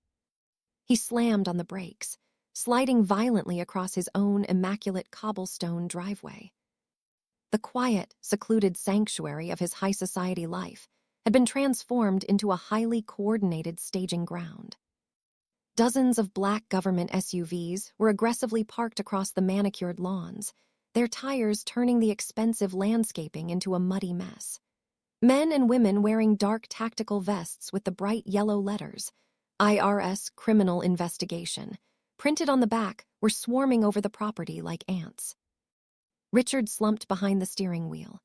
He slammed on the brakes, sliding violently across his own immaculate cobblestone driveway. The quiet, secluded sanctuary of his high society life had been transformed into a highly coordinated staging ground. Dozens of black government SUVs were aggressively parked across the manicured lawns, their tires turning the expensive landscaping into a muddy mess. Men and women wearing dark tactical vests with the bright yellow letters, IRS Criminal Investigation, printed on the back, were swarming over the property like ants. Richard slumped behind the steering wheel.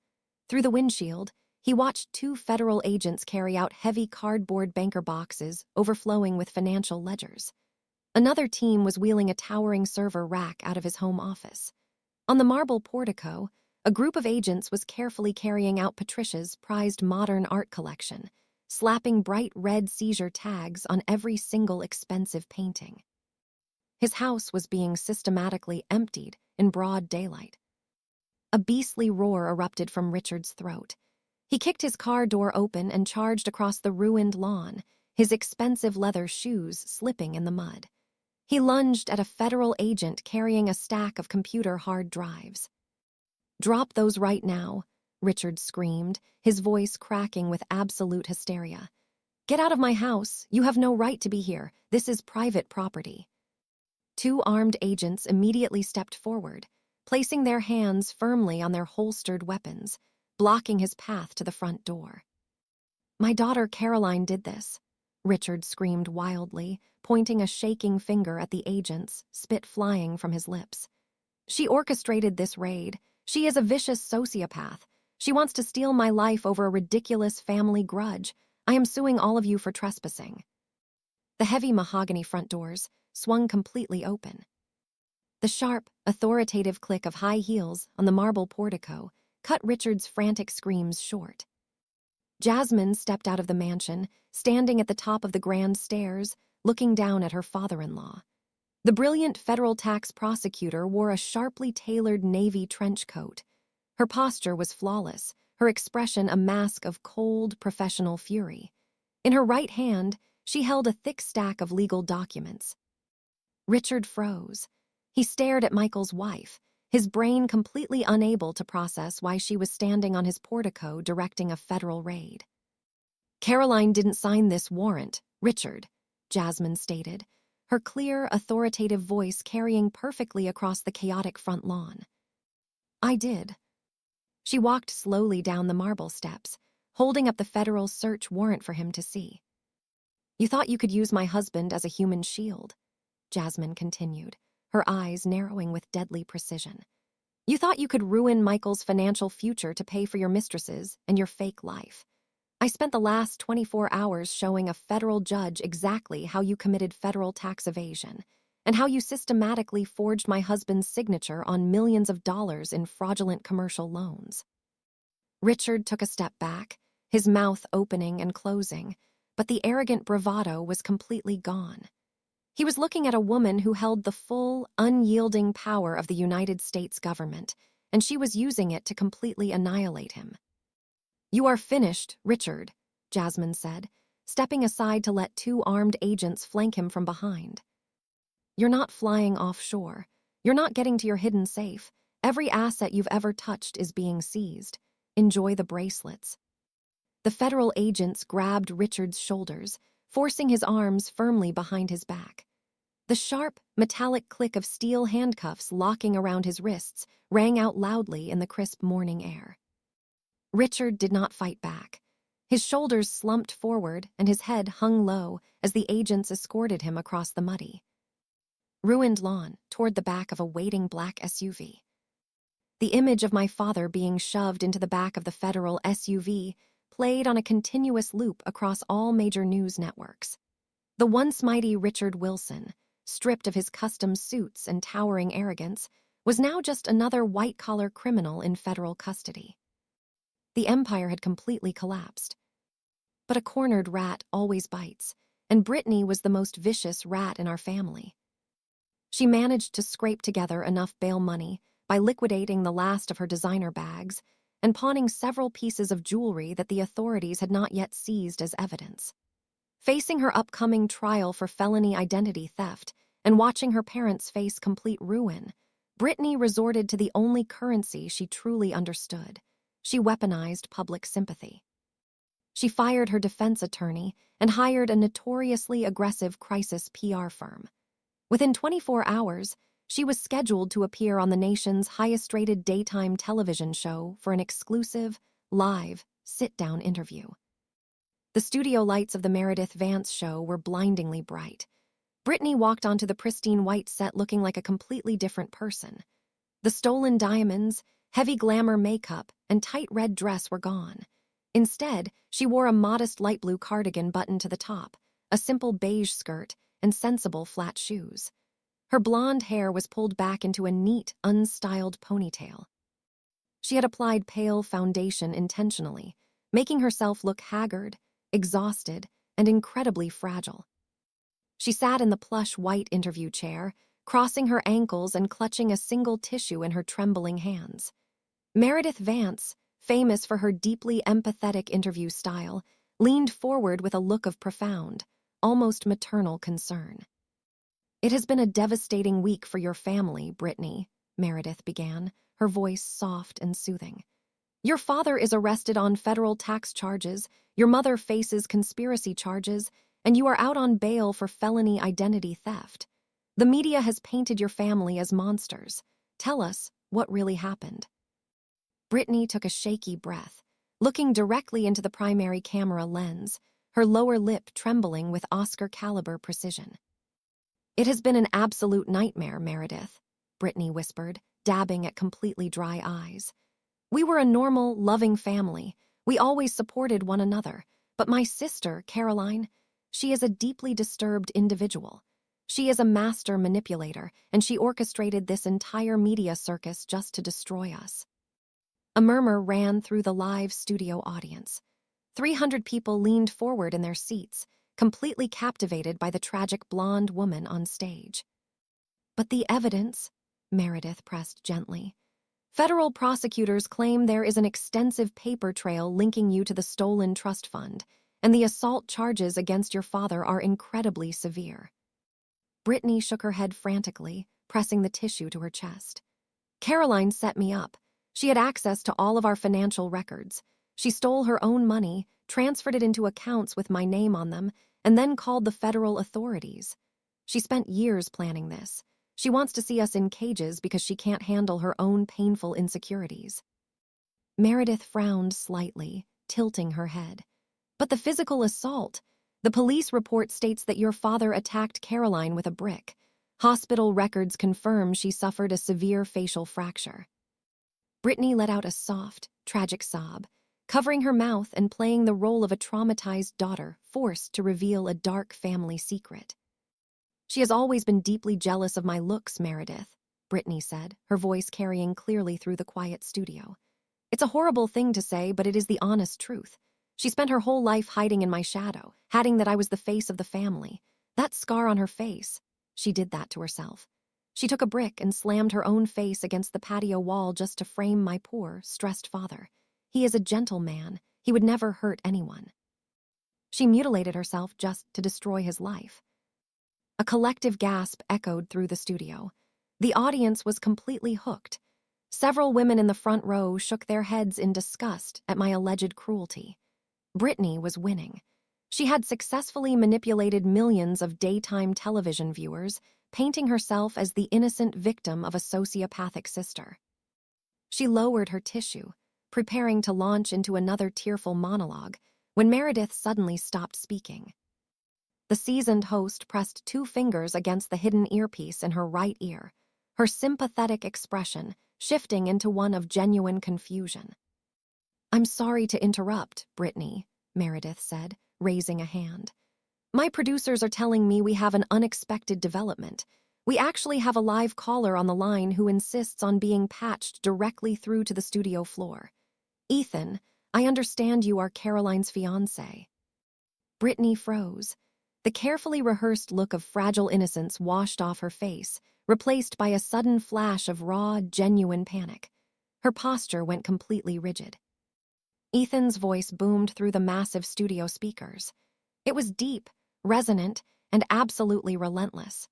Through the windshield, he watched 2 federal agents carry out heavy cardboard banker boxes overflowing with financial ledgers. Another team was wheeling a towering server rack out of his home office. On the marble portico, a group of agents was carefully carrying out Patricia's prized modern art collection, slapping bright red seizure tags on every single expensive painting. His house was being systematically emptied in broad daylight. A beastly roar erupted from Richard's throat. He kicked his car door open and charged across the ruined lawn, his expensive leather shoes slipping in the mud. He lunged at a federal agent carrying a stack of computer hard drives. "Drop those right now," Richard screamed, his voice cracking with absolute hysteria. "Get out of my house. You have no right to be here. This is private property." 2 armed agents immediately stepped forward, placing their hands firmly on their holstered weapons, blocking his path to the front door. "My daughter Caroline did this," Richard screamed wildly, pointing a shaking finger at the agents, spit flying from his lips. "She orchestrated this raid. She is a vicious sociopath. She wants to steal my life over a ridiculous family grudge. I am suing all of you for trespassing." The heavy mahogany front doors swung completely open. The sharp, authoritative click of high heels on the marble portico cut Richard's frantic screams short. Jasmine stepped out of the mansion, standing at the top of the grand stairs, looking down at her father-in-law. The brilliant federal tax prosecutor wore a sharply tailored navy trench coat. Her posture was flawless, her expression a mask of cold, professional fury. In her right hand, she held a thick stack of legal documents. Richard froze. He stared at Michael's wife, his brain completely unable to process why she was standing on his portico directing a federal raid. "Caroline didn't sign this warrant, Richard," Jasmine stated, her clear, authoritative voice carrying perfectly across the chaotic front lawn. "I did." She walked slowly down the marble steps, holding up the federal search warrant for him to see. "You thought you could use my husband as a human shield," Jasmine continued, her eyes narrowing with deadly precision. "You thought you could ruin Michael's financial future to pay for your mistresses and your fake life. I spent the last 24 hours showing a federal judge exactly how you committed federal tax evasion and how you systematically forged my husband's signature on millions of dollars in fraudulent commercial loans." Richard took a step back, his mouth opening and closing, but the arrogant bravado was completely gone. He was looking at a woman who held the full, unyielding power of the United States government, and she was using it to completely annihilate him. "You are finished, Richard," Jasmine said, stepping aside to let 2 armed agents flank him from behind. "You're not flying offshore. You're not getting to your hidden safe. Every asset you've ever touched is being seized. Enjoy the bracelets." The federal agents grabbed Richard's shoulders, forcing his arms firmly behind his back. The sharp, metallic click of steel handcuffs locking around his wrists rang out loudly in the crisp morning air. Richard did not fight back. His shoulders slumped forward and his head hung low as the agents escorted him across the muddy, ruined lawn toward the back of a waiting black SUV. The image of my father being shoved into the back of the federal SUV played on a continuous loop across all major news networks. The once mighty Richard Wilson, stripped of his custom suits and towering arrogance, was now just another white-collar criminal in federal custody. The empire had completely collapsed. But a cornered rat always bites, and Brittany was the most vicious rat in our family. She managed to scrape together enough bail money by liquidating the last of her designer bags and pawning several pieces of jewelry that the authorities had not yet seized as evidence. Facing her upcoming trial for felony identity theft and watching her parents face complete ruin, Brittany resorted to the only currency she truly understood. She weaponized public sympathy. She fired her defense attorney and hired a notoriously aggressive crisis PR firm. Within 24 hours, she was scheduled to appear on the nation's highest-rated daytime television show for an exclusive, live, sit-down interview. The studio lights of the Meredith Vance show were blindingly bright. Brittany walked onto the pristine white set looking like a completely different person. The stolen diamonds, heavy glamour makeup, and tight red dress were gone. Instead, she wore a modest light blue cardigan buttoned to the top, a simple beige skirt, and sensible flat shoes. Her blonde hair was pulled back into a neat, unstyled ponytail. She had applied pale foundation intentionally, making herself look haggard, exhausted, and incredibly fragile. She sat in the plush white interview chair, crossing her ankles and clutching a single tissue in her trembling hands. Meredith Vance, famous for her deeply empathetic interview style, leaned forward with a look of profound, almost maternal concern. "It has been a devastating week for your family, Brittany," Meredith began, her voice soft and soothing. "Your father is arrested on federal tax charges, your mother faces conspiracy charges, and you are out on bail for felony identity theft. The media has painted your family as monsters. Tell us what really happened." Brittany took a shaky breath, looking directly into the primary camera lens, her lower lip trembling with Oscar-caliber precision. "It has been an absolute nightmare, Meredith," Brittany whispered, dabbing at completely dry eyes. "We were a normal, loving family. We always supported one another. But my sister, Caroline, she is a deeply disturbed individual. She is a master manipulator, and she orchestrated this entire media circus just to destroy us." A murmur ran through the live studio audience. 300 people leaned forward in their seats, completely captivated by the tragic blonde woman on stage. "But the evidence," Meredith pressed gently. "Federal prosecutors claim there is an extensive paper trail linking you to the stolen trust fund, and the assault charges against your father are incredibly severe." Brittany shook her head frantically, pressing the tissue to her chest. "Caroline set me up. She had access to all of our financial records. She stole her own money, transferred it into accounts with my name on them, and then called the federal authorities. She spent years planning this. She wants to see us in cages because she can't handle her own painful insecurities." Meredith frowned slightly, tilting her head. "But the physical assault. The police report states that your father attacked Caroline with a brick. Hospital records confirm she suffered a severe facial fracture." Brittany let out a soft, tragic sob, covering her mouth and playing the role of a traumatized daughter forced to reveal a dark family secret. "She has always been deeply jealous of my looks, Meredith," Brittany said, her voice carrying clearly through the quiet studio. "It's a horrible thing to say, but it is the honest truth. She spent her whole life hiding in my shadow, hiding that I was the face of the family. That scar on her face, she did that to herself. She took a brick and slammed her own face against the patio wall just to frame my poor, stressed father. He is a gentle man. He would never hurt anyone. She mutilated herself just to destroy his life." A collective gasp echoed through the studio. The audience was completely hooked. Several women in the front row shook their heads in disgust at my alleged cruelty. Brittany was winning. She had successfully manipulated millions of daytime television viewers, painting herself as the innocent victim of a sociopathic sister. She lowered her tissue, preparing to launch into another tearful monologue, when Meredith suddenly stopped speaking. The seasoned host pressed 2 fingers against the hidden earpiece in her right ear, her sympathetic expression shifting into one of genuine confusion. "I'm sorry to interrupt, Brittany," Meredith said, raising a hand. "My producers are telling me we have an unexpected development. We actually have a live caller on the line who insists on being patched directly through to the studio floor. Ethan, I understand you are Caroline's fiancé." Brittany froze. The carefully rehearsed look of fragile innocence washed off her face, replaced by a sudden flash of raw, genuine panic. Her posture went completely rigid. Ethan's voice boomed through the massive studio speakers. It was deep, resonant, and absolutely relentless.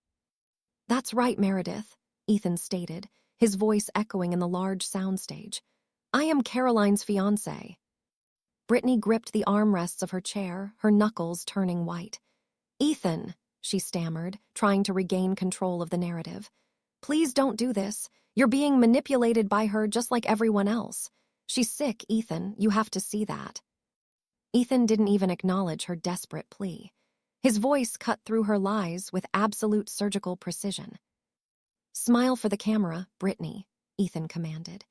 "That's right, Meredith," Ethan stated, his voice echoing in the large soundstage. "I am Caroline's fiancé." Brittany gripped the armrests of her chair, her knuckles turning white. "Ethan," she stammered, trying to regain control of the narrative. "Please don't do this. You're being manipulated by her just like everyone else. She's sick, Ethan. You have to see that." Ethan didn't even acknowledge her desperate plea. His voice cut through her lies with absolute surgical precision. "Smile for the camera, Brittany," Ethan commanded.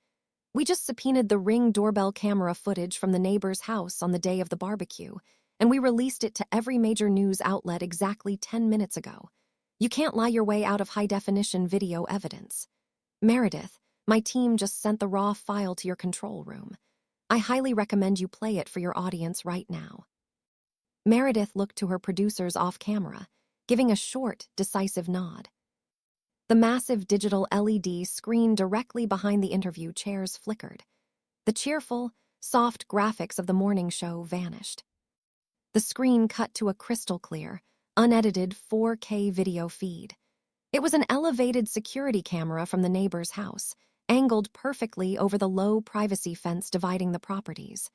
"We just subpoenaed the Ring doorbell camera footage from the neighbor's house on the day of the barbecue, and we released it to every major news outlet exactly 10 minutes ago. You can't lie your way out of high-definition video evidence. Meredith, my team just sent the raw file to your control room. I highly recommend you play it for your audience right now." Meredith looked to her producers off camera, giving a short, decisive nod. The massive digital LED screen directly behind the interview chairs flickered. The cheerful, soft graphics of the morning show vanished. The screen cut to a crystal-clear, unedited 4K video feed. It was an elevated security camera from the neighbor's house, angled perfectly over the low privacy fence dividing the properties.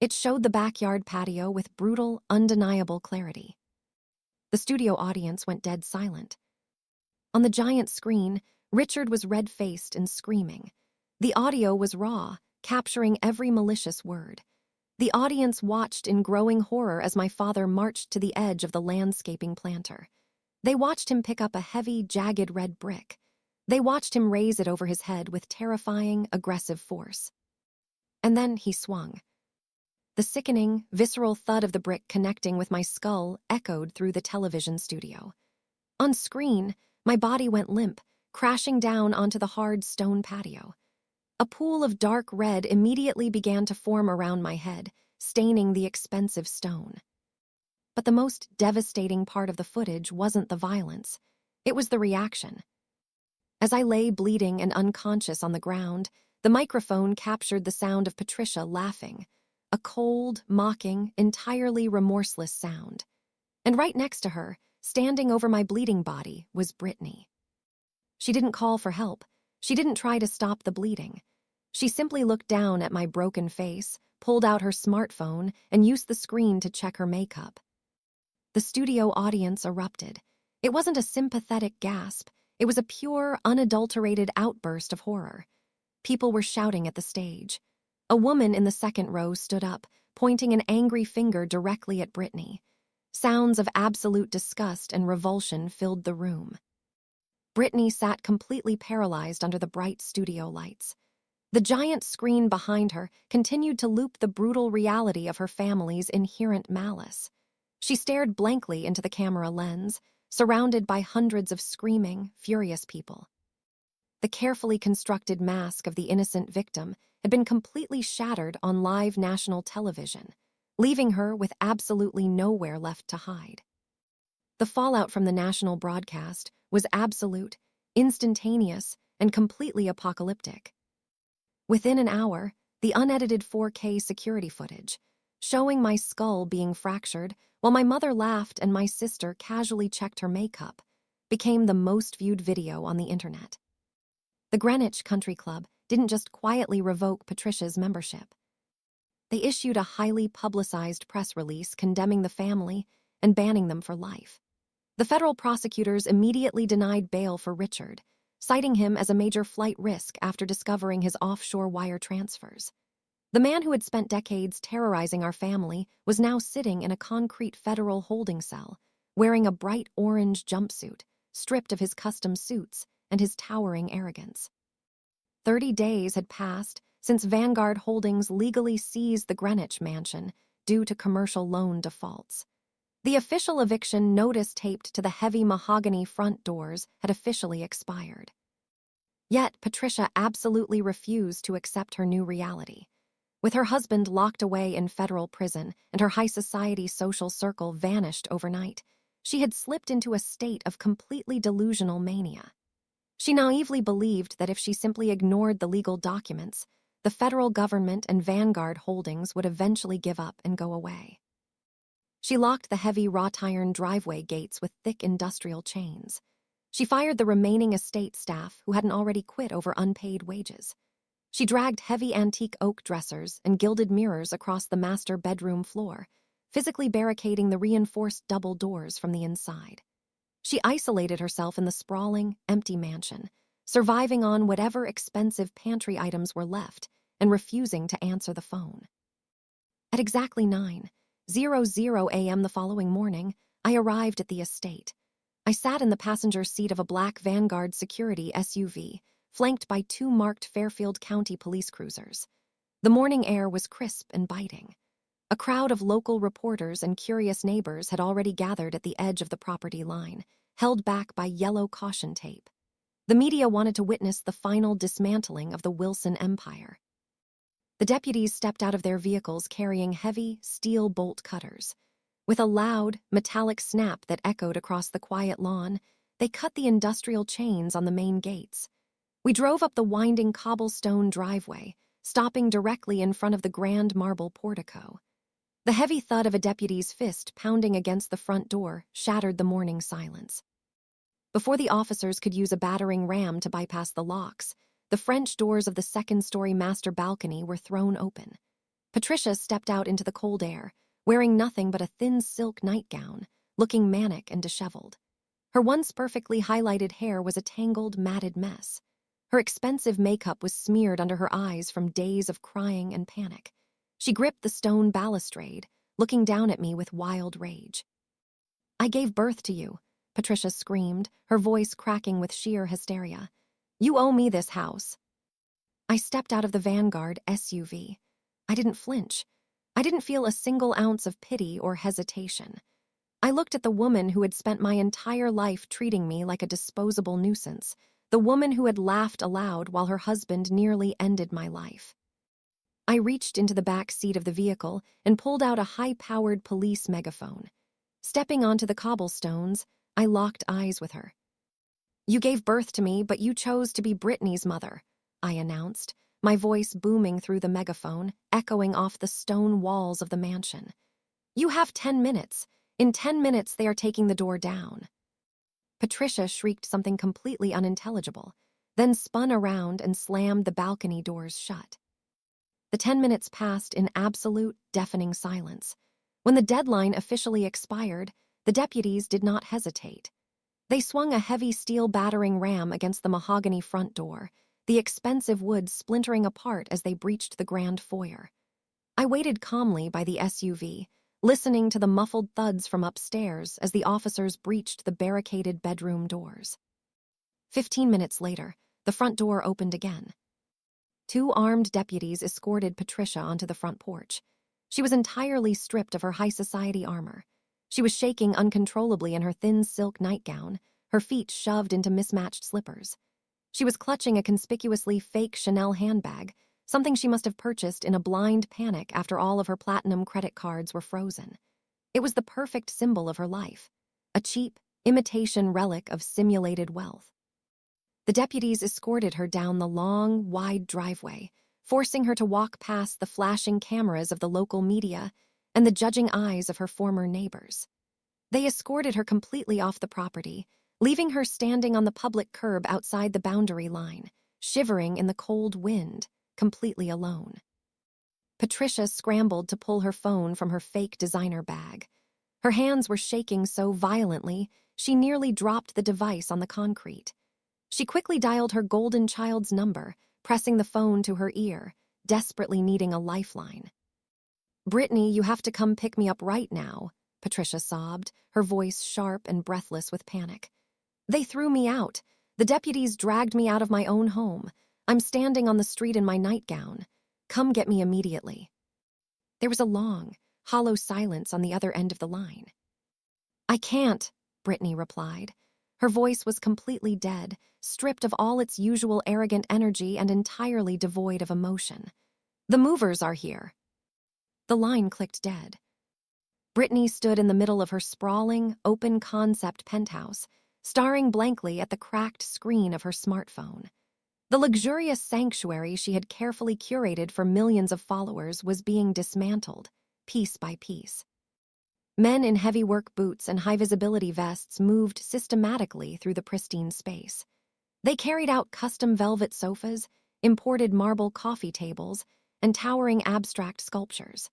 It showed the backyard patio with brutal, undeniable clarity. The studio audience went dead silent. On the giant screen, Richard was red-faced and screaming. The audio was raw, capturing every malicious word. The audience watched in growing horror as my father marched to the edge of the landscaping planter. They watched him pick up a heavy, jagged red brick. They watched him raise it over his head with terrifying, aggressive force. And then he swung. The sickening, visceral thud of the brick connecting with my skull echoed through the television studio. On screen, my body went limp, crashing down onto the hard stone patio. A pool of dark red immediately began to form around my head, staining the expensive stone. But the most devastating part of the footage wasn't the violence. It was the reaction. As I lay bleeding and unconscious on the ground, the microphone captured the sound of Patricia laughing, a cold, mocking, entirely remorseless sound. And right next to her, standing over my bleeding body, was Brittany. She didn't call for help. She didn't try to stop the bleeding. She simply looked down at my broken face, pulled out her smartphone, and used the screen to check her makeup. The studio audience erupted. It wasn't a sympathetic gasp. It was a pure, unadulterated outburst of horror. People were shouting at the stage. A woman in the second row stood up, pointing an angry finger directly at Brittany. Sounds of absolute disgust and revulsion filled the room. Brittany sat completely paralyzed under the bright studio lights. The giant screen behind her continued to loop the brutal reality of her family's inherent malice. She stared blankly into the camera lens, surrounded by hundreds of screaming, furious people. The carefully constructed mask of the innocent victim had been completely shattered on live national television, leaving her with absolutely nowhere left to hide. The fallout from the national broadcast was absolute, instantaneous, and completely apocalyptic. Within an hour, the unedited 4K security footage, showing my skull being fractured while my mother laughed and my sister casually checked her makeup, became the most viewed video on the internet. The Greenwich Country Club didn't just quietly revoke Patricia's membership. They issued a highly publicized press release condemning the family and banning them for life. The federal prosecutors immediately denied bail for Richard, citing him as a major flight risk after discovering his offshore wire transfers. The man who had spent decades terrorizing our family was now sitting in a concrete federal holding cell, wearing a bright orange jumpsuit, stripped of his custom suits and his towering arrogance. 30 days had passed since Vanguard Holdings legally seized the Greenwich mansion due to commercial loan defaults. The official eviction notice taped to the heavy mahogany front doors had officially expired. Yet Patricia absolutely refused to accept her new reality. With her husband locked away in federal prison and her high society social circle vanished overnight, she had slipped into a state of completely delusional mania. She naively believed that if she simply ignored the legal documents, the federal government and Vanguard Holdings would eventually give up and go away. She locked the heavy wrought iron driveway gates with thick industrial chains. She fired the remaining estate staff who hadn't already quit over unpaid wages. She dragged heavy antique oak dressers and gilded mirrors across the master bedroom floor, physically barricading the reinforced double doors from the inside. She isolated herself in the sprawling, empty mansion, surviving on whatever expensive pantry items were left and refusing to answer the phone. At exactly 9:00 a.m. the following morning, I arrived at the estate. I sat in the passenger seat of a black Vanguard security SUV, flanked by 2 marked Fairfield County police cruisers. The morning air was crisp and biting. A crowd of local reporters and curious neighbors had already gathered at the edge of the property line, held back by yellow caution tape. The media wanted to witness the final dismantling of the Wilson empire. The deputies stepped out of their vehicles carrying heavy, steel bolt cutters. With a loud, metallic snap that echoed across the quiet lawn, they cut the industrial chains on the main gates. We drove up the winding cobblestone driveway, stopping directly in front of the grand marble portico. The heavy thud of a deputy's fist pounding against the front door shattered the morning silence. Before the officers could use a battering ram to bypass the locks, the French doors of the second-story master balcony were thrown open. Patricia stepped out into the cold air, wearing nothing but a thin silk nightgown, looking manic and disheveled. Her once perfectly highlighted hair was a tangled, matted mess. Her expensive makeup was smeared under her eyes from days of crying and panic. She gripped the stone balustrade, looking down at me with wild rage. "I gave birth to you," Patricia screamed, her voice cracking with sheer hysteria. "You owe me this house." I stepped out of the Vanguard SUV. I didn't flinch. I didn't feel a single ounce of pity or hesitation. I looked at the woman who had spent my entire life treating me like a disposable nuisance, the woman who had laughed aloud while her husband nearly ended my life. I reached into the back seat of the vehicle and pulled out a high-powered police megaphone. Stepping onto the cobblestones, I locked eyes with her. "You gave birth to me, but you chose to be Brittany's mother," I announced, my voice booming through the megaphone, echoing off the stone walls of the mansion. "You have 10 minutes. In 10 minutes, they are taking the door down." Patricia shrieked something completely unintelligible, then spun around and slammed the balcony doors shut. The 10 minutes passed in absolute, deafening silence. When the deadline officially expired, the deputies did not hesitate. They swung a heavy steel battering ram against the mahogany front door, the expensive wood splintering apart as they breached the grand foyer. I waited calmly by the SUV, listening to the muffled thuds from upstairs as the officers breached the barricaded bedroom doors. 15 minutes later, the front door opened again. 2 armed deputies escorted Patricia onto the front porch. She was entirely stripped of her high society armor. She was shaking uncontrollably in her thin silk nightgown, her feet shoved into mismatched slippers. She was clutching a conspicuously fake Chanel handbag, something she must have purchased in a blind panic after all of her platinum credit cards were frozen. It was the perfect symbol of her life, a cheap, imitation relic of simulated wealth. The deputies escorted her down the long, wide driveway, forcing her to walk past the flashing cameras of the local media and the judging eyes of her former neighbors. They escorted her completely off the property, leaving her standing on the public curb outside the boundary line, shivering in the cold wind, completely alone. Patricia scrambled to pull her phone from her fake designer bag. Her hands were shaking so violently, she nearly dropped the device on the concrete. She quickly dialed her golden child's number, pressing the phone to her ear, desperately needing a lifeline. "Brittany, you have to come pick me up right now," Patricia sobbed, her voice sharp and breathless with panic. "They threw me out. The deputies dragged me out of my own home. I'm standing on the street in my nightgown. Come get me immediately." There was a long, hollow silence on the other end of the line. "I can't," Brittany replied. Her voice was completely dead, stripped of all its usual arrogant energy and entirely devoid of emotion. "The movers are here." The line clicked dead. Brittany stood in the middle of her sprawling, open-concept penthouse, staring blankly at the cracked screen of her smartphone. The luxurious sanctuary she had carefully curated for millions of followers was being dismantled, piece by piece. Men in heavy work boots and high-visibility vests moved systematically through the pristine space. They carried out custom velvet sofas, imported marble coffee tables, and towering abstract sculptures.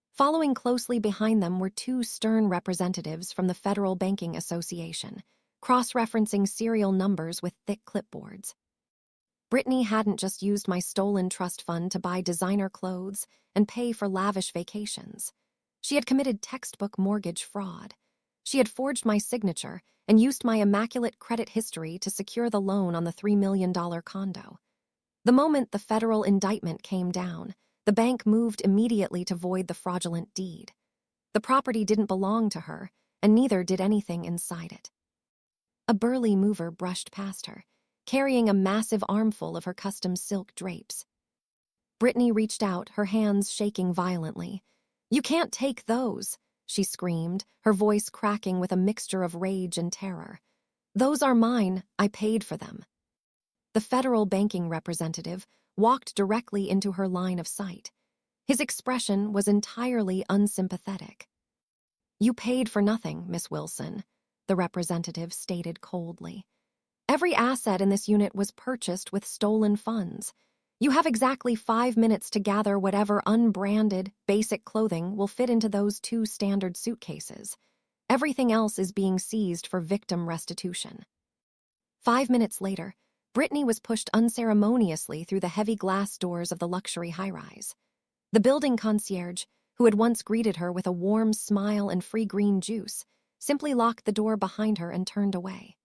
Following closely behind them were two stern representatives from the Federal Banking Association, cross-referencing serial numbers with thick clipboards. Brittany hadn't just used my stolen trust fund to buy designer clothes and pay for lavish vacations. She had committed textbook mortgage fraud. She had forged my signature and used my immaculate credit history to secure the loan on the $3 million condo. The moment the federal indictment came down, the bank moved immediately to void the fraudulent deed. The property didn't belong to her, and neither did anything inside it. A burly mover brushed past her, carrying a massive armful of her custom silk drapes. Brittany reached out, her hands shaking violently. "You can't take those," she screamed, her voice cracking with a mixture of rage and terror. "Those are mine. I paid for them." The federal banking representative walked directly into her line of sight. His expression was entirely unsympathetic. "You paid for nothing, Miss Wilson," the representative stated coldly. "Every asset in this unit was purchased with stolen funds. You have exactly 5 minutes to gather whatever unbranded, basic clothing will fit into those 2 standard suitcases. Everything else is being seized for victim restitution." 5 minutes later, Brittany was pushed unceremoniously through the heavy glass doors of the luxury high-rise. The building concierge, who had once greeted her with a warm smile and free green juice, simply locked the door behind her and turned away.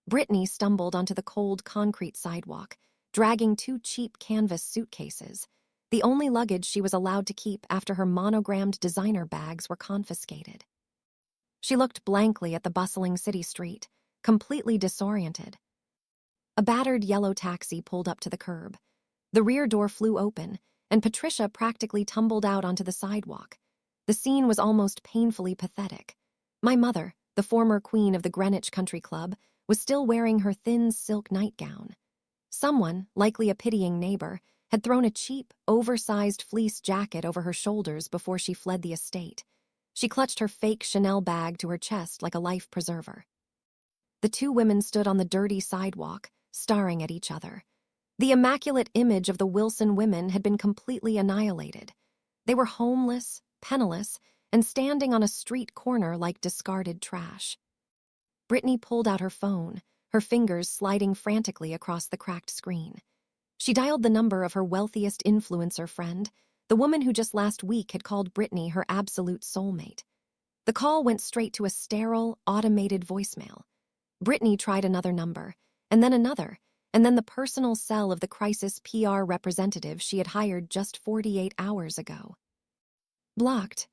Brittany stumbled onto the cold concrete sidewalk, dragging 2 cheap canvas suitcases, the only luggage she was allowed to keep after her monogrammed designer bags were confiscated. She looked blankly at the bustling city street, completely disoriented. A battered yellow taxi pulled up to the curb. The rear door flew open, and Patricia practically tumbled out onto the sidewalk. The scene was almost painfully pathetic. My mother, the former queen of the Greenwich Country Club, was still wearing her thin silk nightgown. Someone, likely a pitying neighbor, had thrown a cheap, oversized fleece jacket over her shoulders before she fled the estate. She clutched her fake Chanel bag to her chest like a life preserver. The 2 women stood on the dirty sidewalk, staring at each other. The immaculate image of the Wilson women had been completely annihilated. They were homeless, penniless, and standing on a street corner like discarded trash. Brittany pulled out her phone, her fingers sliding frantically across the cracked screen. She dialed the number of her wealthiest influencer friend, the woman who just last week had called Brittany her absolute soulmate. The call went straight to a sterile, automated voicemail. Brittany tried another number, and then another, and then the personal cell of the crisis PR representative she had hired just 48 hours ago. Blocked.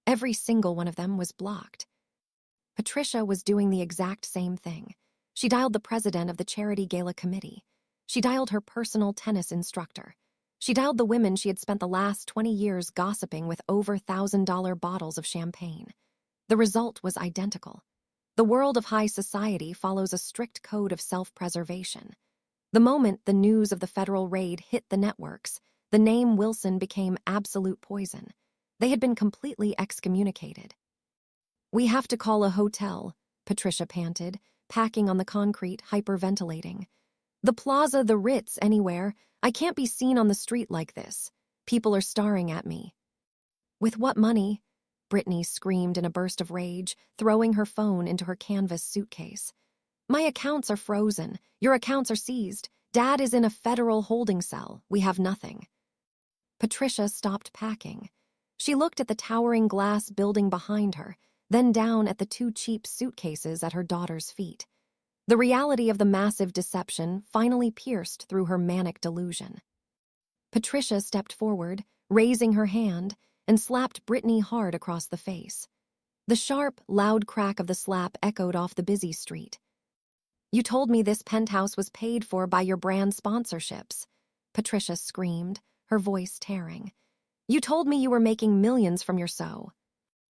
Every single one of them was blocked. Patricia was doing the exact same thing. She dialed the president of the charity gala committee. She dialed her personal tennis instructor. She dialed the women she had spent the last 20 years gossiping with over $1,000 bottles of champagne. The result was identical. The world of high society follows a strict code of self-preservation. The moment the news of the federal raid hit the networks, the name Wilson became absolute poison. They had been completely excommunicated. "We have to call a hotel," Patricia panted, packing on the concrete, hyperventilating. "The Plaza, the Ritz, anywhere. I can't be seen on the street like this." People are staring at me. With what money? Brittany screamed in a burst of rage, throwing her phone into her canvas suitcase. My accounts are frozen. Your accounts are seized. Dad is in a federal holding cell. We have nothing. Patricia stopped packing. She looked at the towering glass building behind her, then down at the two cheap suitcases at her daughter's feet. The reality of the massive deception finally pierced through her manic delusion. Patricia stepped forward, raising her hand, and slapped Brittany hard across the face. The sharp, loud crack of the slap echoed off the busy street. You told me this penthouse was paid for by your brand sponsorships, Patricia screamed, her voice tearing. You told me you were making millions from your show.